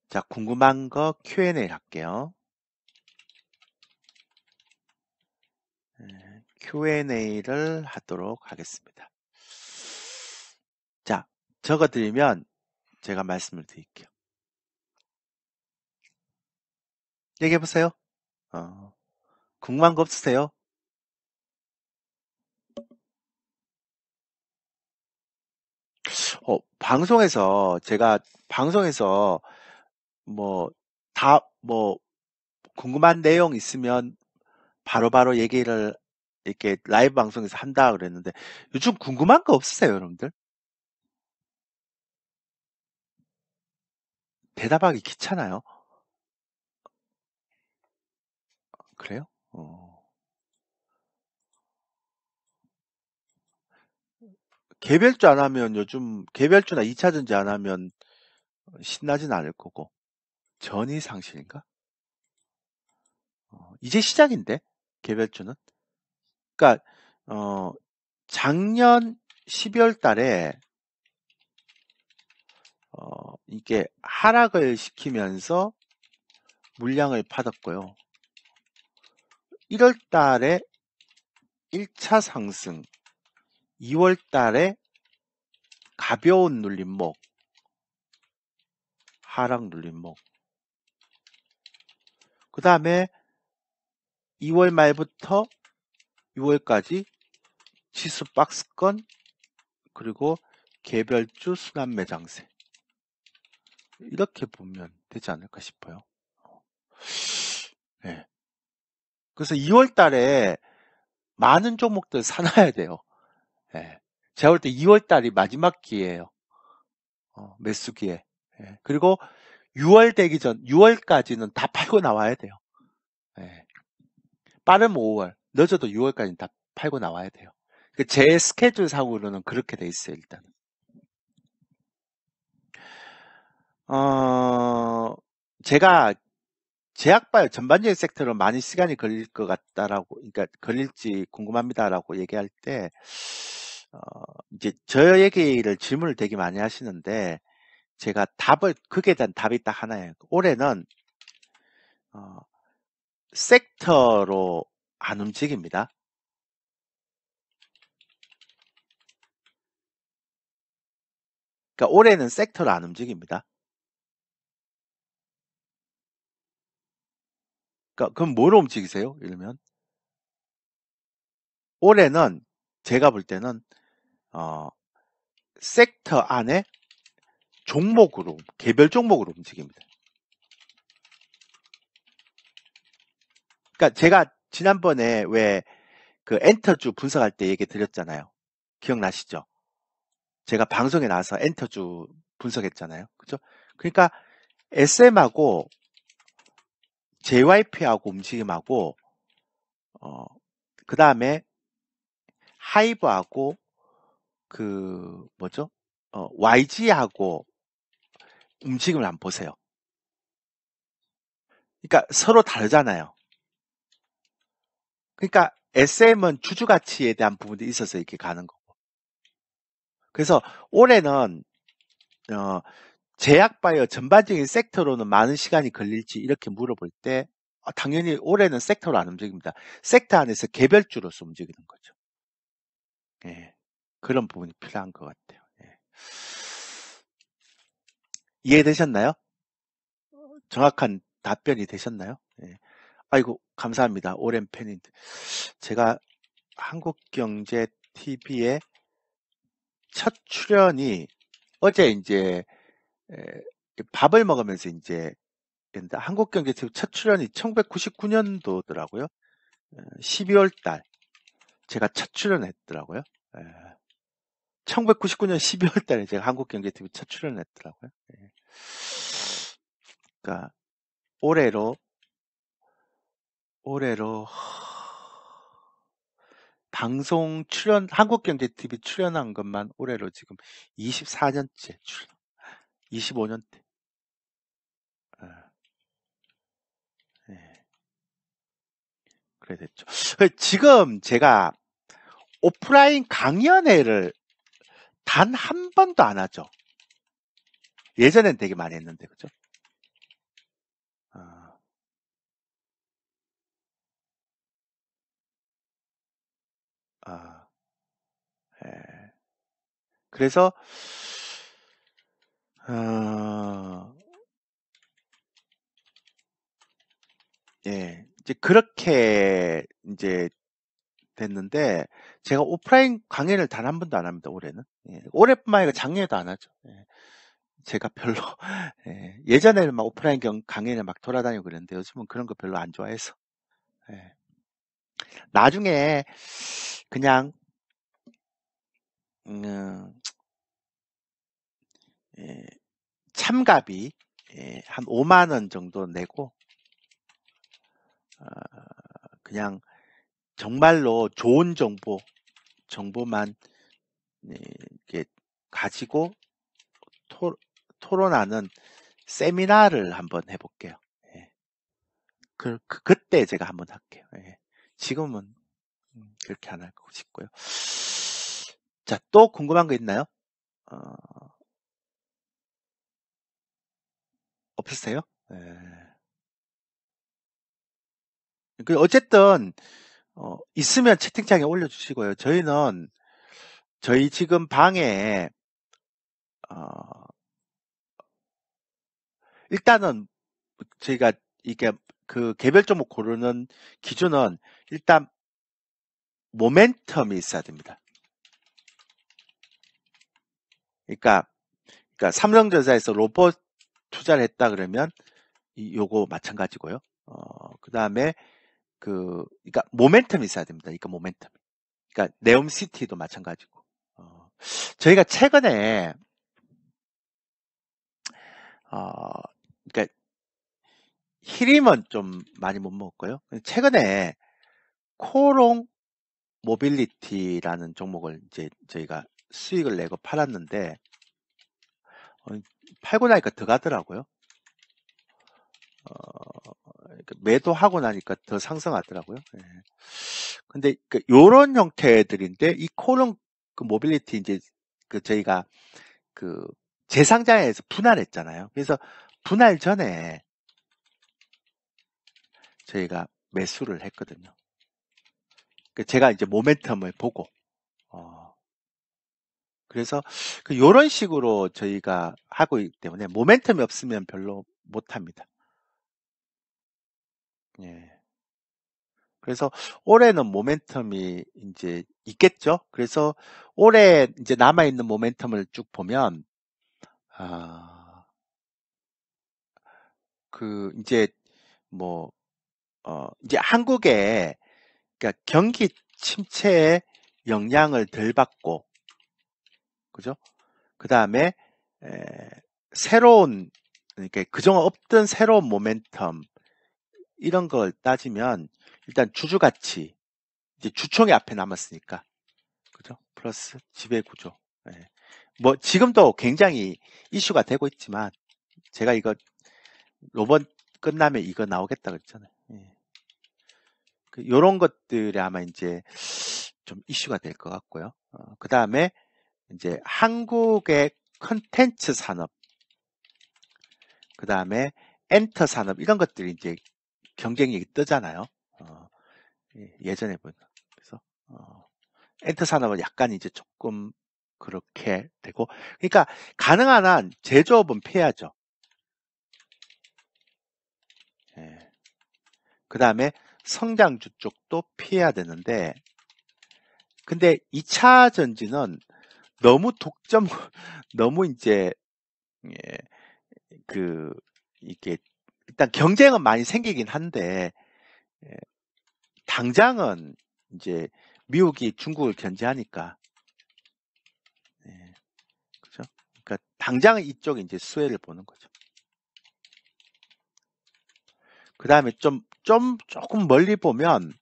자, 궁금한 거 Q&A를 할게요. Q&A를 하도록 하겠습니다. 자, 적어드리면 제가 말씀을 드릴게요. 얘기해보세요. 궁금한 거 없으세요? 제가 방송에서 궁금한 내용 있으면 바로바로 얘기를 이렇게 라이브 방송에서 한다 그랬는데 요즘 궁금한 거 없으세요, 여러분들? 대답하기 귀찮아요. 그래요? 개별주 안 하면 요즘 개별주나 2차전지 안 하면 신나진 않을 거고. 전이상실인가? 이제 시작인데 개별주는. 그러니까 작년 12월 달에 이게 하락을 시키면서 물량을 받았고요. 1월 달에 1차 상승, 2월 달에 가벼운 눌림목, 하락 눌림목. 그 다음에 2월 말부터 6월까지 지수 박스권, 그리고 개별주 순환 매장세. 이렇게 보면 되지 않을까 싶어요. 네. 그래서 2월 달에 많은 종목들 사놔야 돼요. 네. 제가 볼 때 2월 달이 마지막 기회예요. 매수 기회. 네. 그리고 6월 되기 전, 6월까지는 다 팔고 나와야 돼요. 네. 빠르면 5월, 늦어도 6월까지는 다 팔고 나와야 돼요. 제 스케줄 상으로는 그렇게 돼 있어요, 일단. 제가 제약바이오 전반적인 섹터로 많이 시간이 걸릴 것 같다라고, 그러니까 걸릴지 궁금합니다라고 얘기할 때, 이제 저 얘기를 질문을 되게 많이 하시는데, 제가 그게 대한 답이 딱 하나예요. 올해는, 섹터로 안 움직입니다. 그러니까 올해는 섹터로 안 움직입니다. 그러니까 그럼 뭐로 움직이세요? 이러면 올해는 제가 볼 때는 섹터 안에 종목으로, 개별 종목으로 움직입니다. 그러니까 제가 지난번에 왜 그 엔터주 분석할 때 얘기 드렸잖아요. 기억나시죠? 제가 방송에 나와서 엔터주 분석했잖아요. 그죠? 그러니까 SM하고 JYP하고 움직임하고 그 다음에 하이브하고 YG하고 움직임을 한번 보세요. 그러니까 서로 다르잖아요. 그러니까 SM은 주주 가치에 대한 부분도 있어서 이렇게 가는 거고. 그래서 올해는 제약바이오 전반적인 섹터로는 많은 시간이 걸릴지 이렇게 물어볼 때 당연히 올해는 섹터로 안 움직입니다. 섹터 안에서 개별주로서 움직이는 거죠. 예, 그런 부분이 필요한 것 같아요. 예. 이해되셨나요? 정확한 답변이 되셨나요? 예. 아이고, 감사합니다. 오랜 팬인데. 제가 한국경제TV에 첫 출연이 어제 이제 밥을 먹으면서 이제 한국경제TV 첫 출연이 1999년도더라고요. 12월 달 제가 첫 출연했더라고요. 1999년 12월 달에 제가 한국경제TV 첫 출연했더라고요. 그러니까 올해로 방송 출연, 한국경제TV 출연한 것만 올해로 지금 24년째 출연, 25년째. 그래 됐죠. 지금 제가 오프라인 강연회를 단 한 번도 안 하죠. 예전엔 되게 많이 했는데, 그죠? 예. 그래서, 예, 이제 그렇게 이제 됐는데, 제가 오프라인 강연을 단 한 번도 안 합니다, 올해는. 예, 올해뿐만 아니라 작년에도 안 하죠. 예. 제가 별로, 예전에는 막 오프라인 강연에 막 돌아다니고 그랬는데, 요즘은 그런 거 별로 안 좋아해서. 예. 나중에, 그냥, 예, 참가비, 한 5만 원 정도 내고, 그냥 정말로 좋은 정보만 이렇게 가지고 토론하는 세미나를 한번 해볼게요. 예. 그때 제가 한번 할게요. 예. 지금은 그렇게 안 할 거고 싶고요. 자, 또 궁금한 거 있나요? 없으세요? 예. 어쨌든 있으면 채팅창에 올려주시고요. 저희 지금 방에 일단은 저희가 이게 그 개별 종목 고르는 기준은 일단 모멘텀이 있어야 됩니다. 그러니까 삼성전자에서 로봇 투자를 했다 그러면 요거 마찬가지고요. 그 다음에 그러니까 모멘텀이 있어야 됩니다. 그러니까 모멘텀. 그러니까 네옴시티도 마찬가지고. 저희가 최근에 그러니까 히림은 좀 많이 못 먹었고요. 최근에 코롱 모빌리티라는 종목을 이제 저희가 수익을 내고 팔았는데 팔고 나니까 더 가더라고요. 매도하고 나니까 더 상승하더라고요. 근데 요런 형태들인데 이 코롱 모빌리티 이제 저희가 재상장에서 분할했잖아요. 그래서 분할 전에 저희가 매수를 했거든요. 제가 이제 모멘텀을 보고 그래서 요런 식으로 저희가 하고 있기 때문에 모멘텀이 없으면 별로 못합니다. 예. 그래서 올해는 모멘텀이 이제 있겠죠. 그래서 올해 이제 남아있는 모멘텀을 쭉 보면 이제 이제 한국에 그러니까 경기 침체의 영향을 덜 받고 그죠? 그 다음에 새로운 그러니까 그동안 없던 새로운 모멘텀 이런 걸 따지면 일단 주주가치 이제 주총이 앞에 남았으니까 그죠? 플러스 지배구조. 뭐 지금도 굉장히 이슈가 되고 있지만 제가 이거 로봇 끝나면 이거 나오겠다 그랬잖아요. 요런 것들이 아마 이제 좀 이슈가 될 것 같고요. 그 다음에 이제 한국의 컨텐츠 산업, 그 다음에 엔터 산업 이런 것들이 이제 경쟁력이 뜨잖아요. 예전에 보니까 그래서 엔터 산업은 약간 이제 조금 그렇게 되고, 그러니까 가능한 한 제조업은 피해야죠. 예. 그 다음에 성장주 쪽도 피해야 되는데, 근데 2차 전지는 너무 독점, 너무 이제, 예, 그, 이게, 일단 경쟁은 많이 생기긴 한데, 예, 당장은 이제 미국이 중국을 견제하니까, 예, 그죠? 그러니까 당장은 이쪽에 이제 수혜를 보는 거죠. 그 다음에 조금 멀리 보면,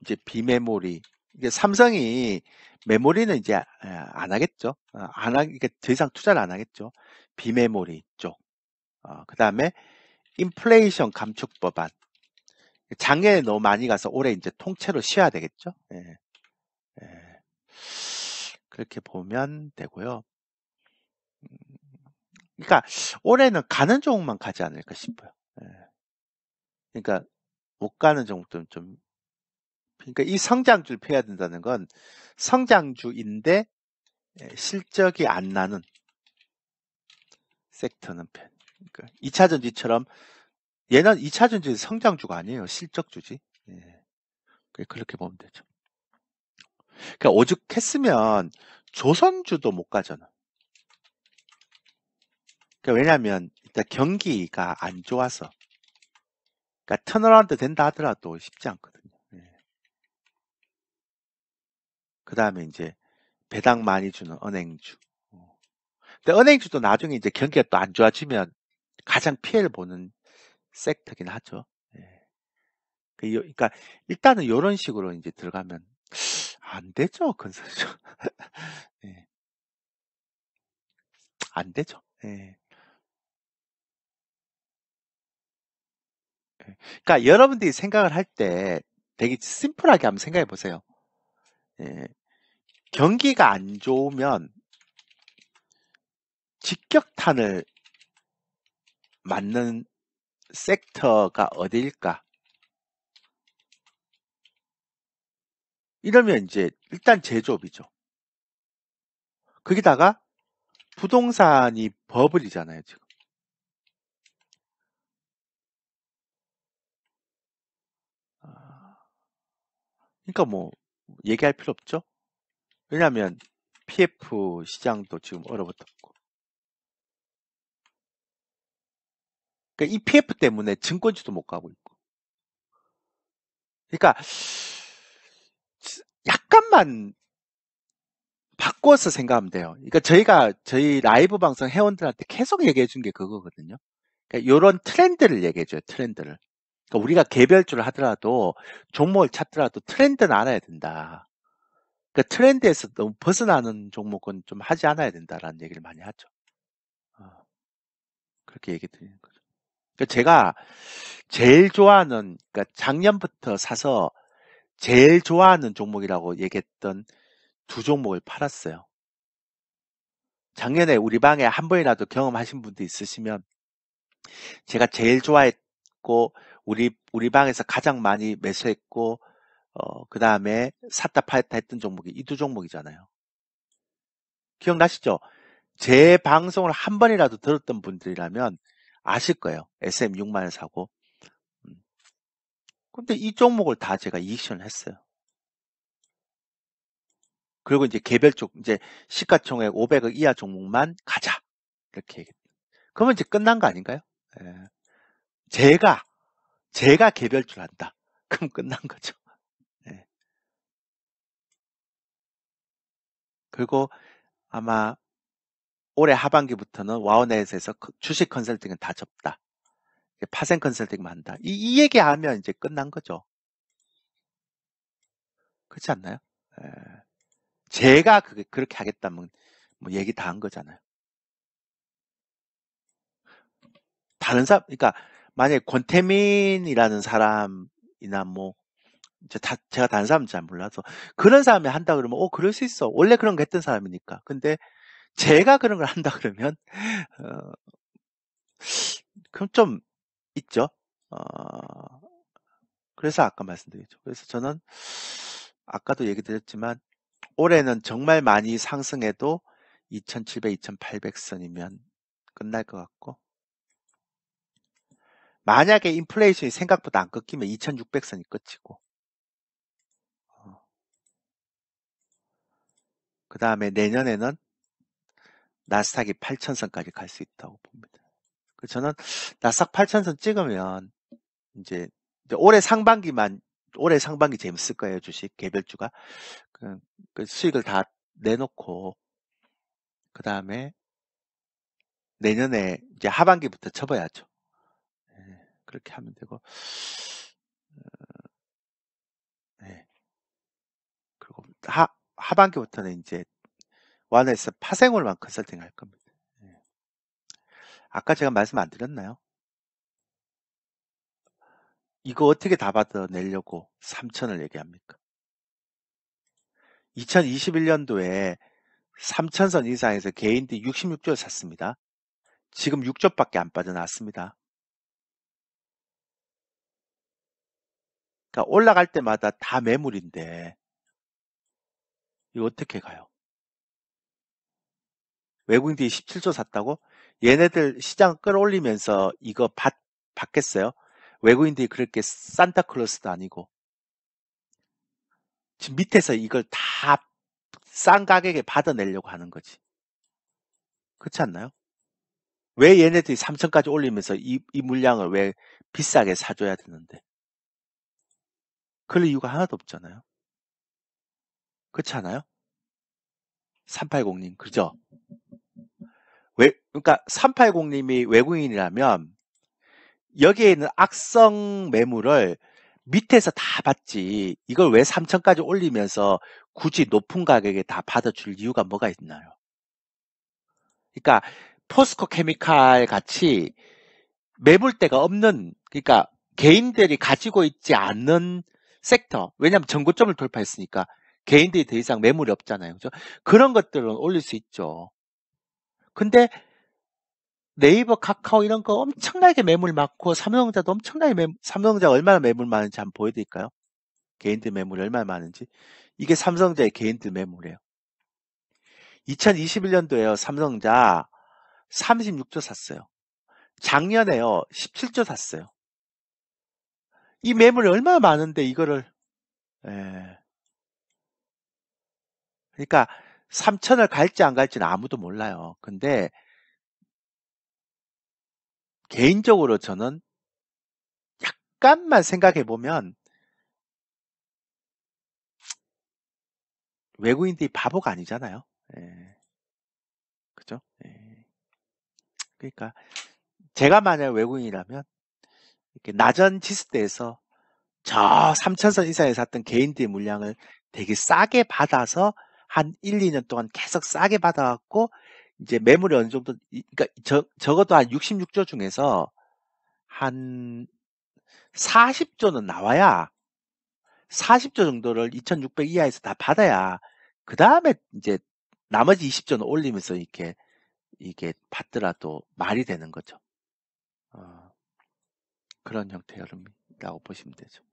이제 비메모리. 이게 삼성이 메모리는 이제 안 하겠죠. 이게 더 이상 투자를 안 하겠죠. 비메모리 쪽. 그 다음에 인플레이션 감축 법안. 작년에 너무 많이 가서 올해 이제 통째로 쉬어야 되겠죠. 예, 예. 그렇게 보면 되고요. 그러니까 올해는 가는 종목만 가지 않을까 싶어요. 예. 그러니까 못 가는 종목들은 좀, 그러니까 이 성장주를 펴야 된다는 건 성장주인데 실적이 안 나는 섹터는 편. 그러니까 2차 전지처럼 얘는 2차 전지 성장주가 아니에요. 실적주지. 예. 그렇게 보면 되죠. 그러니까 오죽했으면 조선주도 못 가잖아. 그러니까 왜냐하면 일단 경기가 안 좋아서. 그러니까 턴어라운드 된다 하더라도 쉽지 않거든요. 예. 그 다음에 이제 배당 많이 주는 은행주. 근데 은행주도 나중에 이제 경기가 또 안 좋아지면 가장 피해를 보는 섹터긴 하죠. 예. 그러니까 일단은 이런 식으로 이제 들어가면 안 되죠, 건설주. 예. 안 되죠. 예. 예. 그러니까 여러분들이 생각을 할 때 되게 심플하게 한번 생각해 보세요. 예. 경기가 안 좋으면 직격탄을 맞는 섹터가 어디일까? 이러면 이제 일단 제조업이죠. 거기다가 부동산이 버블이잖아요, 지금. 아, 그러니까 뭐 얘기할 필요 없죠. 왜냐하면 PF 시장도 지금 얼어붙었고. 그러니까 이 PF 때문에 증권주도 못 가고 있고. 그러니까 약간만 바꿔서 생각하면 돼요. 그러니까 저희 라이브 방송 회원들한테 계속 얘기해 준 게 그거거든요. 그러니까 이런 트렌드를 얘기해 줘요. 트렌드를. 그러니까 우리가 개별주를 하더라도 종목을 찾더라도 트렌드는 알아야 된다. 그러니까 트렌드에서 너무 벗어나는 종목은 좀 하지 않아야 된다라는 얘기를 많이 하죠. 어, 그렇게 얘기 드리는 거죠. 그러니까 제가 제일 좋아하는, 그러니까 작년부터 사서 제일 좋아하는 종목이라고 얘기했던 두 종목을 팔았어요. 작년에 우리 방에 한 번이라도 경험하신 분도 있으시면 제가 제일 좋아했고 우리 방에서 가장 많이 매수했고 그 다음에 샀다 팔았다 했던 종목이 이 두 종목이잖아요. 기억나시죠? 제 방송을 한 번이라도 들었던 분들이라면 아실 거예요. SM6만을 사고. 근데 이 종목을 다 제가 이익션을 했어요. 그리고 이제 개별 쪽, 이제 시가총액 500억 이하 종목만 가자. 이렇게 얘기했어요. 그러면 이제 끝난 거 아닌가요? 예. 제가, 제가 개별주를 한다. 그럼 끝난 거죠. 예. 그리고 아마 올해 하반기부터는 와우넷에서 주식 컨설팅은 다 접다. 파생 컨설팅만 한다. 이 얘기하면 이제 끝난 거죠. 그렇지 않나요? 예. 제가 그렇게 하겠다면 뭐 얘기 다 한 거잖아요. 다른 사람, 그러니까 만약에 권태민이라는 사람이나 뭐 제가 다른 사람은 잘 몰라서 그런 사람이 한다 그러면 그럴 수 있어. 원래 그런 거 했던 사람이니까. 근데 제가 그런 걸 한다 그러면 어, 그럼 좀 있죠. 어, 그래서 아까 말씀드렸죠. 그래서 저는 아까도 얘기 드렸지만 올해는 정말 많이 상승해도 2700, 2800선이면 끝날 것 같고, 만약에 인플레이션이 생각보다 안 꺾이면 2600선이 끝이고, 그 다음에 내년에는 나스닥이 8000선까지 갈 수 있다고 봅니다. 저는 나스닥 8000선 찍으면 이제 올해 상반기 재밌을 거예요. 주식 개별주가 그, 그 수익을 다 내놓고 그 다음에 내년에 이제 하반기부터 접어야죠. 그렇게 하면 되고, 네. 그리고 하반기부터는 이제 원에서 파생홀만 컨설팅 할 겁니다. 아까 제가 말씀 안 드렸나요? 이거 어떻게 다 받아내려고 3천을 얘기합니까? 2021년도에 3천선 이상에서 개인들이 66조를 샀습니다. 지금 6조밖에 안 빠져나왔습니다. 그러니까 올라갈 때마다 다 매물인데 이거 어떻게 가요? 외국인들이 17조 샀다고? 얘네들 시장 끌어올리면서 이거 받겠어요? 외국인들이 그렇게 산타클로스도 아니고 지금 밑에서 이걸 다 싼 가격에 받아내려고 하는 거지. 그렇지 않나요? 왜 얘네들이 3천까지 올리면서 이 물량을 왜 비싸게 사줘야 되는데? 그럴 이유가 하나도 없잖아요. 그렇지 않아요? 380님, 그죠? 그러니까 380님이 외국인이라면 여기에 있는 악성 매물을 밑에서 다 받지. 이걸 왜 3천까지 올리면서 굳이 높은 가격에 다 받아줄 이유가 뭐가 있나요? 그러니까 포스코 케미칼 같이 매물대가 없는, 그러니까 개인들이 가지고 있지 않는 섹터. 왜냐하면 전고점을 돌파했으니까 개인들이 더 이상 매물이 없잖아요. 그죠? 그런 것들은 올릴 수 있죠. 근데 네이버, 카카오 이런 거 엄청나게 매물 많고 삼성전자도 엄청나게 삼성전자 얼마나 매물 많은지 한번 보여드릴까요? 개인들 매물이 얼마나 많은지. 이게 삼성전자의 개인들 매물이에요. 2021년도에요. 삼성전자 36조 샀어요. 작년에요. 17조 샀어요. 이 매물이 얼마나 많은데 이거를 예. 그러니까 3천을 갈지 안 갈지는 아무도 몰라요. 근데 개인적으로 저는 약간만 생각해 보면 외국인들이 바보가 아니잖아요. 예. 그죠? 예. 그러니까 제가 만약 외국인이라면 이렇게 낮은 지수대에서 저 3천선 이상에 샀던 개인들의 물량을 되게 싸게 받아서 한 1, 2년 동안 계속 싸게 받아갖고 이제 매물이 어느 정도 그러니까 적어도 한 66조 중에서 한 40조는 나와야 40조 정도를 2,600 이하에서 다 받아야 그 다음에 이제 나머지 20조는 올리면서 이게 받더라도 말이 되는 거죠. 그런 형태의 흐름이라고 보시면 되죠.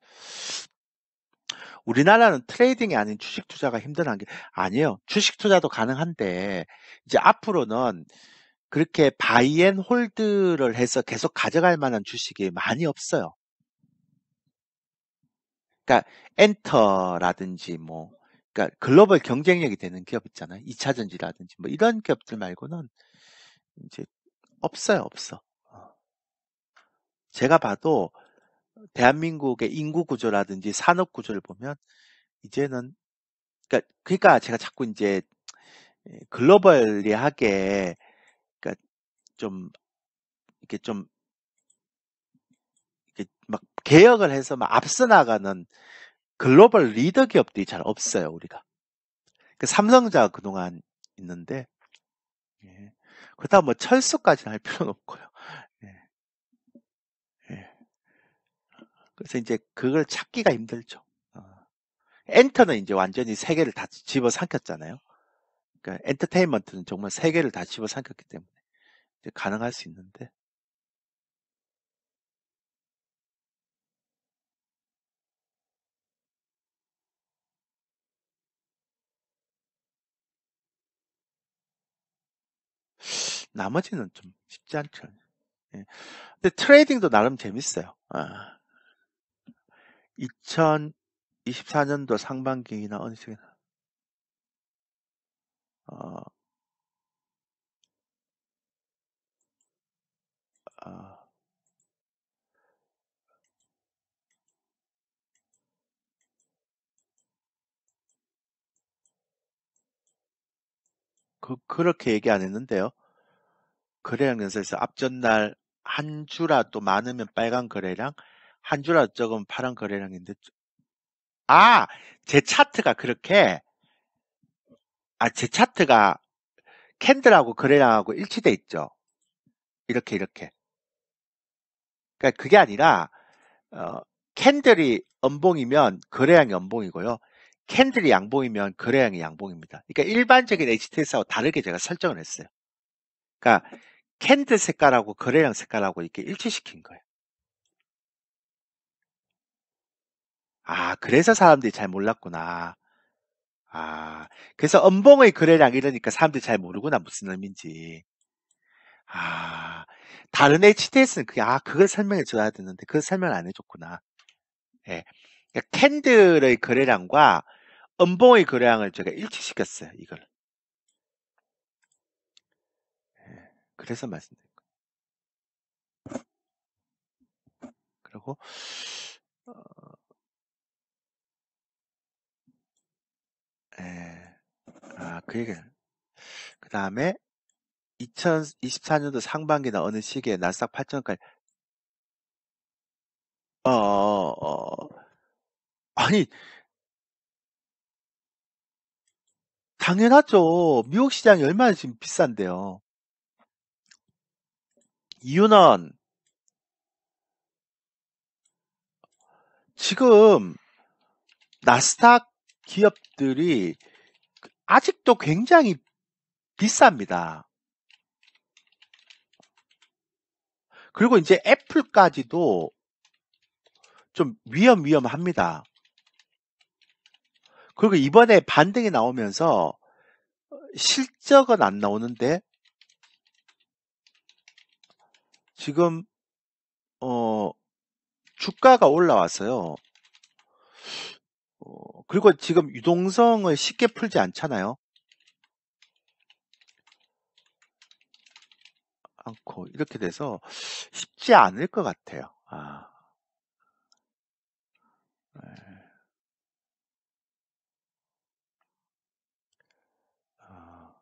우리나라는 트레이딩이 아닌 주식 투자가 힘든 게 아니에요. 주식 투자도 가능한데 이제 앞으로는 그렇게 바이앤 홀드를 해서 계속 가져갈 만한 주식이 많이 없어요. 그러니까 엔터라든지 뭐 그러니까 글로벌 경쟁력이 되는 기업 있잖아요. 2차전지라든지 뭐 이런 기업들 말고는 이제 없어요, 없어. 제가 봐도 대한민국의 인구 구조라든지 산업 구조를 보면 이제는 그러니까 제가 자꾸 이제 글로벌리하게 그러니까 좀 이렇게 좀 이렇게 막 개혁을 해서 막 앞서 나가는 글로벌 리더 기업들이 잘 없어요, 우리가. 삼성전자 그동안 있는데 예. 그렇다고 뭐 철수까지는 할 필요는 없고요. 예. 예. 그래서 이제 그걸 찾기가 힘들죠. 엔터는 이제 완전히 세계를 다 집어삼켰잖아요. 그러니까 엔터테인먼트는 정말 세계를 다 집어삼켰기 때문에 이제 가능할 수 있는데 나머지는 좀 쉽지 않죠. 예. 근데 트레이딩도 나름 재밌어요. 2024년도 상반기나 어느 시기나 어, 어, 그렇게 얘기 안 했는데요. 거래량 연설에서 앞전날 한 주라도 많으면 빨간 거래량, 한 주라도 적으면 파란 거래량인데, 아, 제 차트가 그렇게, 제 차트가 캔들하고 거래량하고 일치돼 있죠. 이렇게. 그러니까 그게 아니라, 어, 캔들이 음봉이면 거래량이 음봉이고요. 캔들이 양봉이면 거래량이 양봉입니다. 그러니까 일반적인 HTS하고 다르게 제가 설정을 했어요. 그러니까 캔들 색깔하고 거래량 색깔하고 이렇게 일치시킨 거예요. 그래서 사람들이 잘 몰랐구나. 그래서 음봉의 거래량 이러니까 사람들이 잘 모르구나, 무슨 의미인지. 아, 다른 HTS는 그걸 설명해 줘야 되는데, 그걸 설명 안 해줬구나. 예. 그러니까 캔들의 거래량과 음봉의 거래량을 제가 일치시켰어요, 이걸. 예. 그래서 말씀드린 거예요. 그리고, 예. 그 얘기를. 그 다음에 2024년도 상반기나 어느 시기에 나스닥 8천까지, 아니, 당연하죠. 미국 시장이 얼마나 지금 비싼데요. 이유는 지금 나스닥 기업들이 아직도 굉장히 비쌉니다. 그리고 이제 애플까지도 좀 위험합니다. 그리고 이번에 반등이 나오면서 실적은 안 나오는데 지금 주가가 올라왔어요. 그리고 지금 유동성을 쉽게 풀지 않잖아요. 않고 이렇게 돼서 쉽지 않을 것 같아요. 네. 아,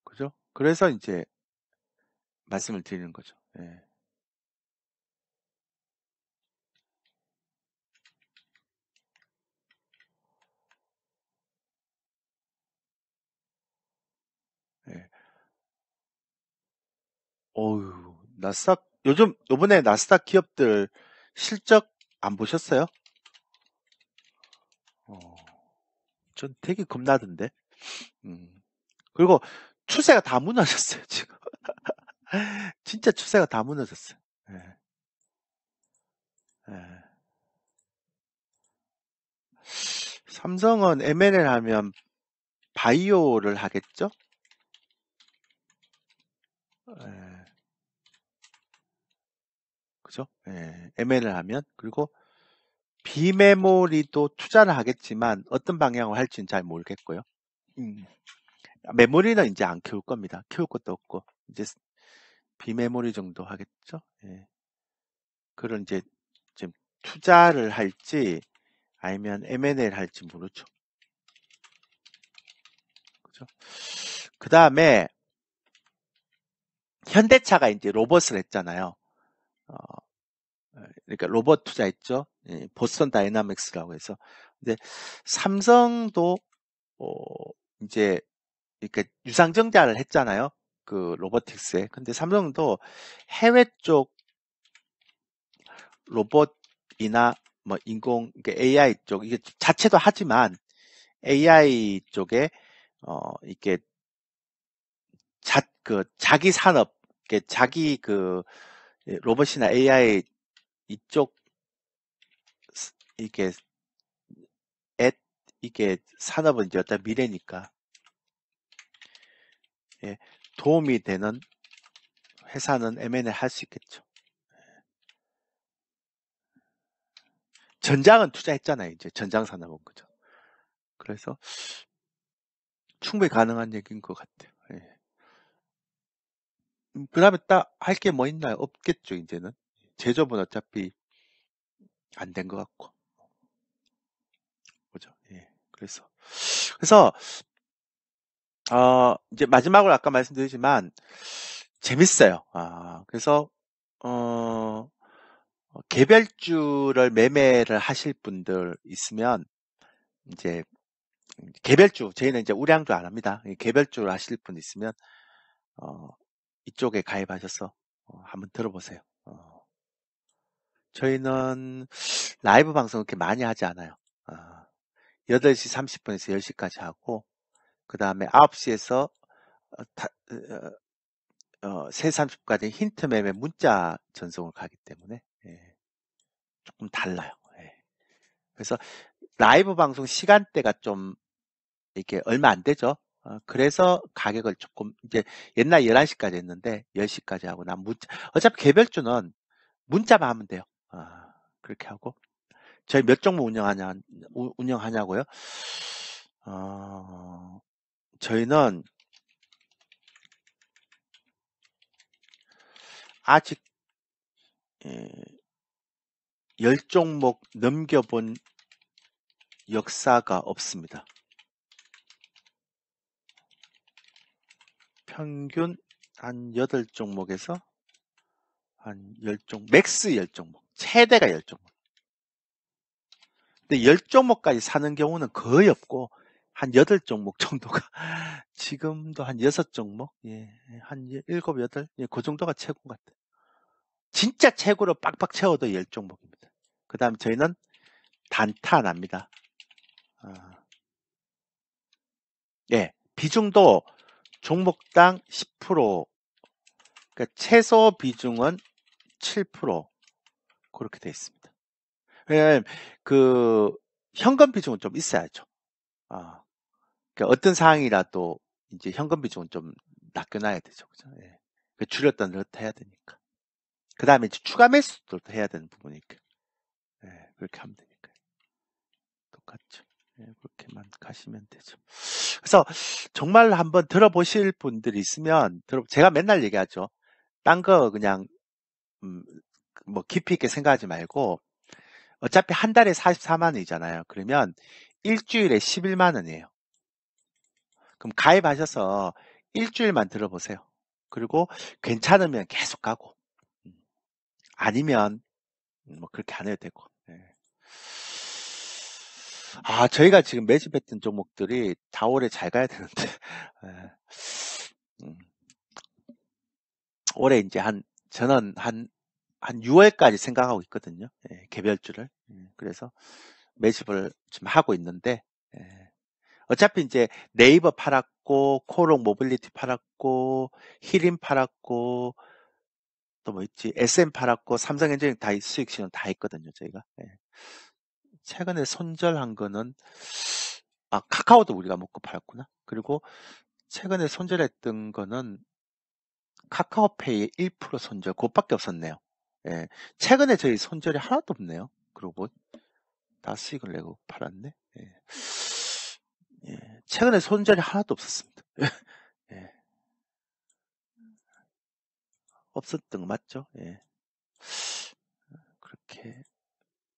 그죠? 그래서 이제 말씀을 드리는 거죠. 예. 예. 어휴, 나스닥, 요번에 나스닥 기업들 실적 안 보셨어요? 어, 전 되게 겁나던데. 음. 그리고 추세가 다 무너졌어요, 지금. 진짜 추세가 다 무너졌어요. 예, 예. 삼성은 M&A 하면 바이오를 하겠죠? 예, 그죠? 예, M&A 하면. 그리고 비메모리도 투자를 하겠지만 어떤 방향으로 할지는 잘 모르겠고요. 음. 메모리는 이제 안 키울 겁니다. 키울 것도 없고 이제 비메모리 정도 하겠죠. 예. 그런 이제 지금 투자를 할지 아니면 M&A를 할지 모르죠. 그죠? 그 다음에 현대차가 이제 로봇을 했잖아요. 어, 그러니까 로봇 투자했죠. 예, 보스턴 다이나믹스라고 해서. 근데 삼성도 어, 이제 이렇게 유상증자를 했잖아요. 그 로보틱스에. 근데 삼성도 해외 쪽 로봇이나 뭐 인공 AI 쪽 이게 자체도 하지만 AI 쪽에 이렇게 자기 산업 자기 로봇이나 AI 이쪽 이게 앱 이게 산업은 이제 어떤 미래니까 예, 도움이 되는 회사는 M&A 할 수 있겠죠. 전장은 투자했잖아요. 이제 전장 사나본 거죠. 그래서 충분히 가능한 얘기인 것 같아요. 예. 그 다음에 딱 할 게 뭐 있나요? 없겠죠, 이제는. 제조업은 어차피 안 된 것 같고. 그죠? 예. 그래서, 이제 마지막으로 아까 말씀드리지만, 재밌어요. 그래서, 어, 개별주를 매매를 하실 분들 있으면, 이제, 개별주, 저희는 이제 우량주 안 합니다. 개별주를 하실 분 있으면, 이쪽에 가입하셔서 한번 들어보세요. 저희는 라이브 방송 그렇게 많이 하지 않아요. 8시 30분에서 10시까지 하고, 그 다음에 9시에서 3시 30분까지 힌트 매매 문자 전송을 가기 때문에, 예, 조금 달라요. 예. 그래서 라이브 방송 시간대가 좀 이렇게 얼마 안 되죠. 그래서 가격을 조금, 이제 옛날 11시까지 했는데 10시까지 하고, 난 어차피 개별주는 문자만 하면 돼요. 그렇게 하고. 저희 몇 종목 운영하냐고요? 저희는 아직 10종목 넘겨본 역사가 없습니다. 평균 한 8종목에서 한 10종목, 맥스 10종목, 최대가 10종목. 근데 10종목까지 사는 경우는 거의 없고, 한 8종목 정도가, 지금도 한 6종목, 예, 한 7, 8, 예, 그 정도가 최고 같아요. 진짜 최고로 빡빡 채워도 10종목입니다. 그 다음 저희는 단타 안 합니다. 예, 비중도 종목당 10%, 그러니까 최소 비중은 7% 그렇게 돼 있습니다. 왜냐면 그 현금 비중은 좀 있어야죠. 그러니까 어떤 상황이라도 이제 현금 비중은 좀 낚여놔야 되죠. 그죠? 예. 줄였다 늘었다 해야 되니까. 그 다음에 이제 추가 매수도 해야 되는 부분이니까. 예, 그렇게 하면 되니까. 똑같죠. 예, 그렇게만 가시면 되죠. 그래서 정말 한번 들어보실 분들이 있으면, 제가 맨날 얘기하죠. 딴 거 그냥, 뭐 깊이 있게 생각하지 말고, 어차피 한 달에 44만 원이잖아요. 그러면 일주일에 11만 원이에요. 그럼 가입하셔서 일주일만 들어보세요. 그리고 괜찮으면 계속 가고, 아니면 뭐 그렇게 안 해도 되고. 예. 저희가 지금 매집했던 종목들이 다 올해 잘 가야 되는데, 예. 올해 이제 저는 한 6월까지 생각하고 있거든요. 예, 개별주를. 그래서 매집을 좀 하고 있는데, 예. 어차피 이제 네이버 팔았고, 코롱 모빌리티 팔았고, 히림 팔았고, 또 뭐 있지, SM 팔았고, 삼성엔지니어링 다 수익 실현 다 했거든요, 저희가. 예. 최근에 손절한 거는, 카카오도 우리가 먹고 팔았구나. 그리고 최근에 손절했던 거는 카카오페이 1% 손절, 그것밖에 없었네요. 예. 최근에 저희 손절이 하나도 없네요. 그러고 다 수익을 내고 팔았네. 예. 예. 최근에 손절이 하나도 없었습니다. 예. 없었던 거 맞죠? 예. 그렇게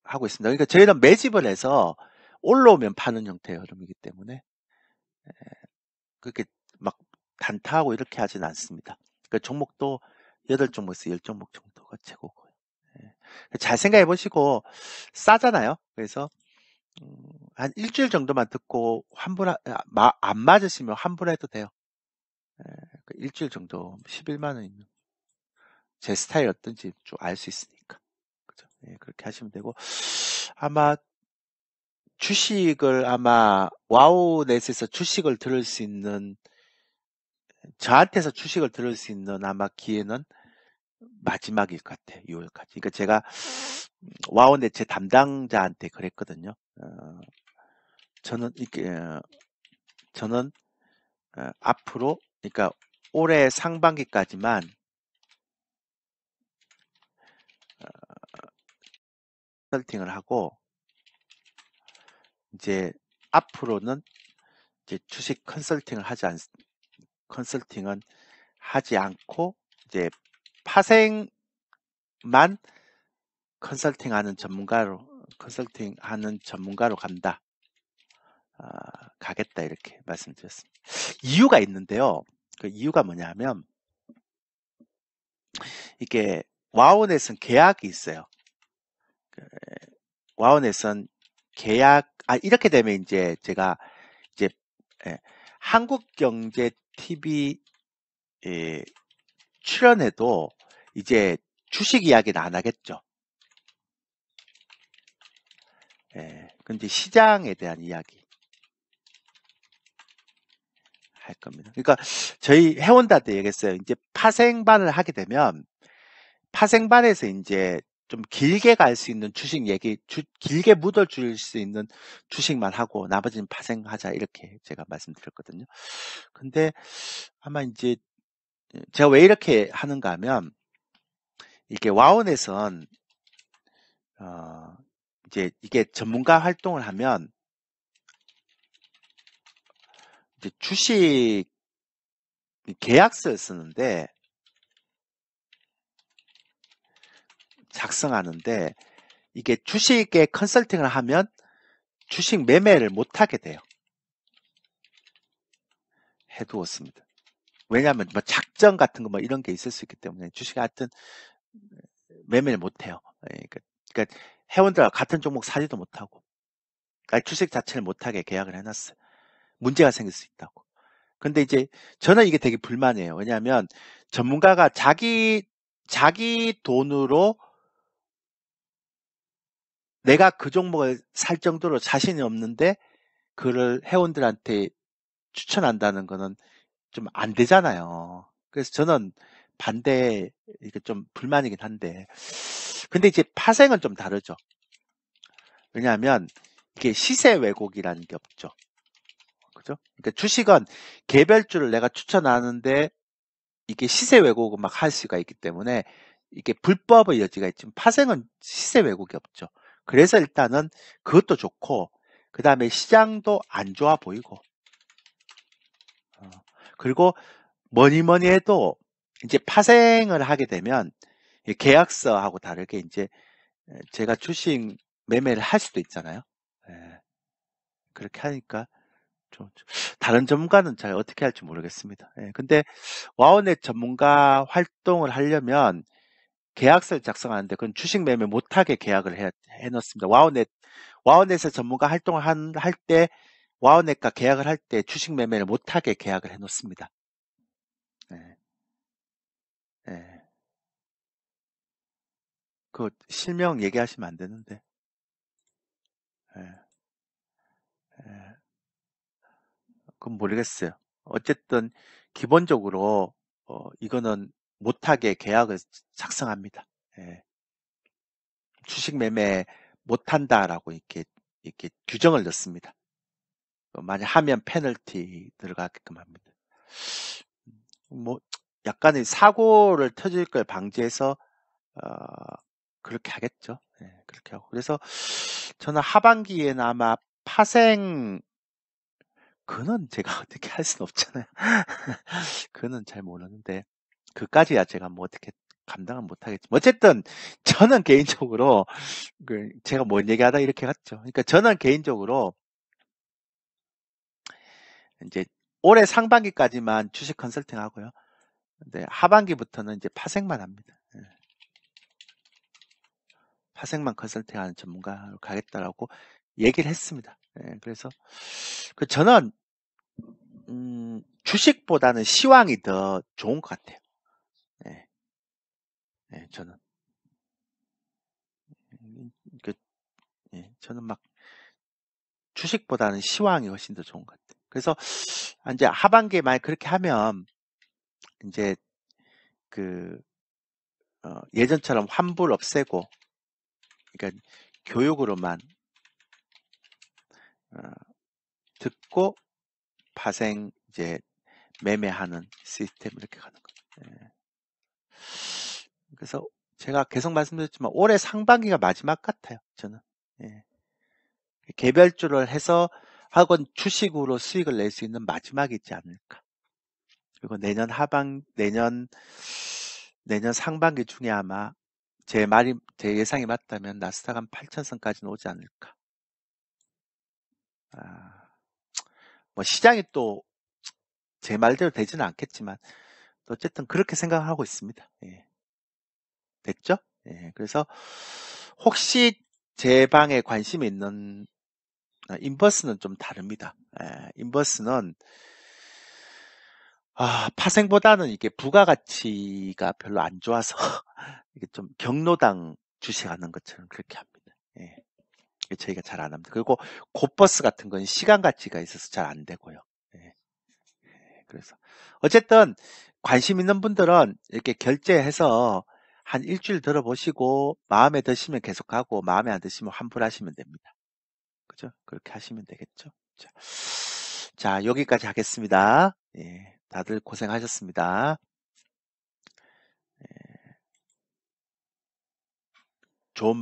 하고 있습니다. 그러니까 저희는 매집을 해서 올라오면 파는 형태의 흐름이기 때문에 그렇게 막 단타하고 이렇게 하진 않습니다. 그러니까 종목도 8종목에서 10종목 정도가 최고고요. 예. 잘 생각해 보시고 싸잖아요. 그래서 한 일주일 정도만 듣고 안 맞으시면 환불해도 돼요. 예. 일주일 정도 11만 원이면 제 스타일 어떤지 좀 알 수 있으니까. 그죠? 예, 그렇게 하시면 되고 아마 주식을 와우넷에서 주식을 들을 수 있는, 저한테서 주식을 들을 수 있는 아마 기회는 마지막일 것 같아요. 6월까지. 그러니까 제가 와우넷 제 담당자한테 그랬거든요. 저는 앞으로, 그러니까 올해 상반기까지만 컨설팅을 하고 이제 앞으로는 이제 주식 컨설팅은 하지 않고 이제 파생만 컨설팅하는 전문가로 가겠다 이렇게 말씀드렸습니다. 이유가 있는데요. 그 이유가 뭐냐면 이게 와우넷은 계약이 있어요. 와우넷은 이렇게 되면 이제 제가 이제 예, 한국경제 TV 출연해도 이제 주식 이야기는 안 하겠죠. 근데 시장에 대한 이야기 할 겁니다. 그러니까 저희 회원들한테 얘기했어요. 이제 파생반을 하게 되면 파생반에서 이제 좀 길게 갈 수 있는 주식 얘기, 길게 묻어줄 수 있는 주식만 하고 나머지는 파생하자 이렇게 제가 말씀드렸거든요. 근데 아마 이제 제가 왜 이렇게 하는가 하면 이게 와운에선 이제 이게 전문가 활동을 하면 이제 주식 계약서를 쓰는데 작성하는데 이게 주식에 컨설팅을 하면 주식 매매를 못하게 돼요. 해두었습니다. 왜냐하면 뭐 작전 같은 거 뭐 이런 게 있을 수 있기 때문에 주식 하여튼 매매를 못해요. 그러니까 회원들과 같은 종목 사지도 못하고 그러니까 주식 자체를 못하게 계약을 해놨어요. 문제가 생길 수 있다고. 근데 이제 저는 이게 되게 불만이에요. 왜냐하면 전문가가 자기 돈으로 내가 그 종목을 살 정도로 자신이 없는데 그를 회원들한테 추천한다는 거는 좀 안 되잖아요. 그래서 저는 반대, 이게 좀 불만이긴 한데. 근데 이제 파생은 좀 다르죠. 왜냐하면 이게 시세 왜곡이라는 게 없죠. 그죠? 그러니까 주식은 개별주를 내가 추천하는데 이게 시세 왜곡을 막 할 수가 있기 때문에 이게 불법의 여지가 있지만 파생은 시세 왜곡이 없죠. 그래서 일단은 그것도 좋고 그 다음에 시장도 안 좋아 보이고 그리고 뭐니 해도 이제 파생을 하게 되면 계약서하고 다르게 이제 제가 주식 매매를 할 수도 있잖아요. 그렇게 하니까 좀 다른 전문가는 잘 어떻게 할지 모르겠습니다. 근데 와우넷 전문가 활동을 하려면 계약서를 작성하는데 그건 주식 매매 못하게 계약을 해놓습니다. 와우넷의 전문가 활동을 할 때 와우넷과 계약을 할 때 주식 매매를 못하게 계약을 해놓습니다. 예, 예. 그 실명 얘기하시면 안 되는데. 예, 예. 그건 모르겠어요. 어쨌든 기본적으로 이거는 못하게 계약을 작성합니다. 예. 주식 매매 못한다라고 이렇게 규정을 넣습니다. 만약 하면 페널티 들어가게끔 합니다. 뭐 약간의 사고를 터질 걸 방지해서 어, 그렇게 하겠죠. 그렇게 하고 그래서 저는 하반기에는 아마 파생 그는 제가 어떻게 할 수는 없잖아요. 그는 잘 모르는데 그까지야 제가 뭐 어떻게 감당은 못하겠지만 어쨌든 저는 개인적으로 제가 뭔 얘기하다 이렇게 갔죠. 그러니까 저는 개인적으로 이제 올해 상반기까지만 주식 컨설팅 하고요. 근데 하반기부터는 이제 파생만 합니다. 파생만 컨설팅하는 전문가로 가겠다라고 얘기를 했습니다. 그래서 저는 주식보다는 시황이 더 좋은 것 같아요. 저는 그, 저는 막 주식보다는 시황이 훨씬 더 좋은 것 같아요. 그래서 이제 하반기에 만약 그렇게 하면 이제 그 예전처럼 환불 없애고 그러니까 교육으로만 듣고 파생 이제 매매하는 시스템 이렇게 가는 거죠. 예. 그래서 제가 계속 말씀드렸지만 올해 상반기가 마지막 같아요. 저는. 예. 개별주를 해서 학원 주식으로 수익을 낼 수 있는 마지막이지 않을까. 그리고 내년 상반기 중에 아마 제 예상이 맞다면 나스닥 한 8,000선까지는 오지 않을까. 뭐 시장이 또 제 말대로 되지는 않겠지만 어쨌든 그렇게 생각하고 있습니다. 예. 됐죠? 예. 그래서 혹시 제 방에 관심이 있는 인버스는 좀 다릅니다. 인버스는 파생보다는 이게 부가가치가 별로 안 좋아서 이게 좀 경로당 주식하는 것처럼 그렇게 합니다. 예. 저희가 잘 안 합니다. 그리고 곧버스 같은 건 시간 가치가 있어서 잘 안 되고요. 예. 그래서 어쨌든 관심 있는 분들은 이렇게 결제해서 한 일주일 들어보시고 마음에 드시면 계속하고 마음에 안 드시면 환불하시면 됩니다. 그죠? 그렇게 하시면 되겠죠. 자, 여기까지 하겠습니다. 예, 다들 고생하셨습니다. 좋은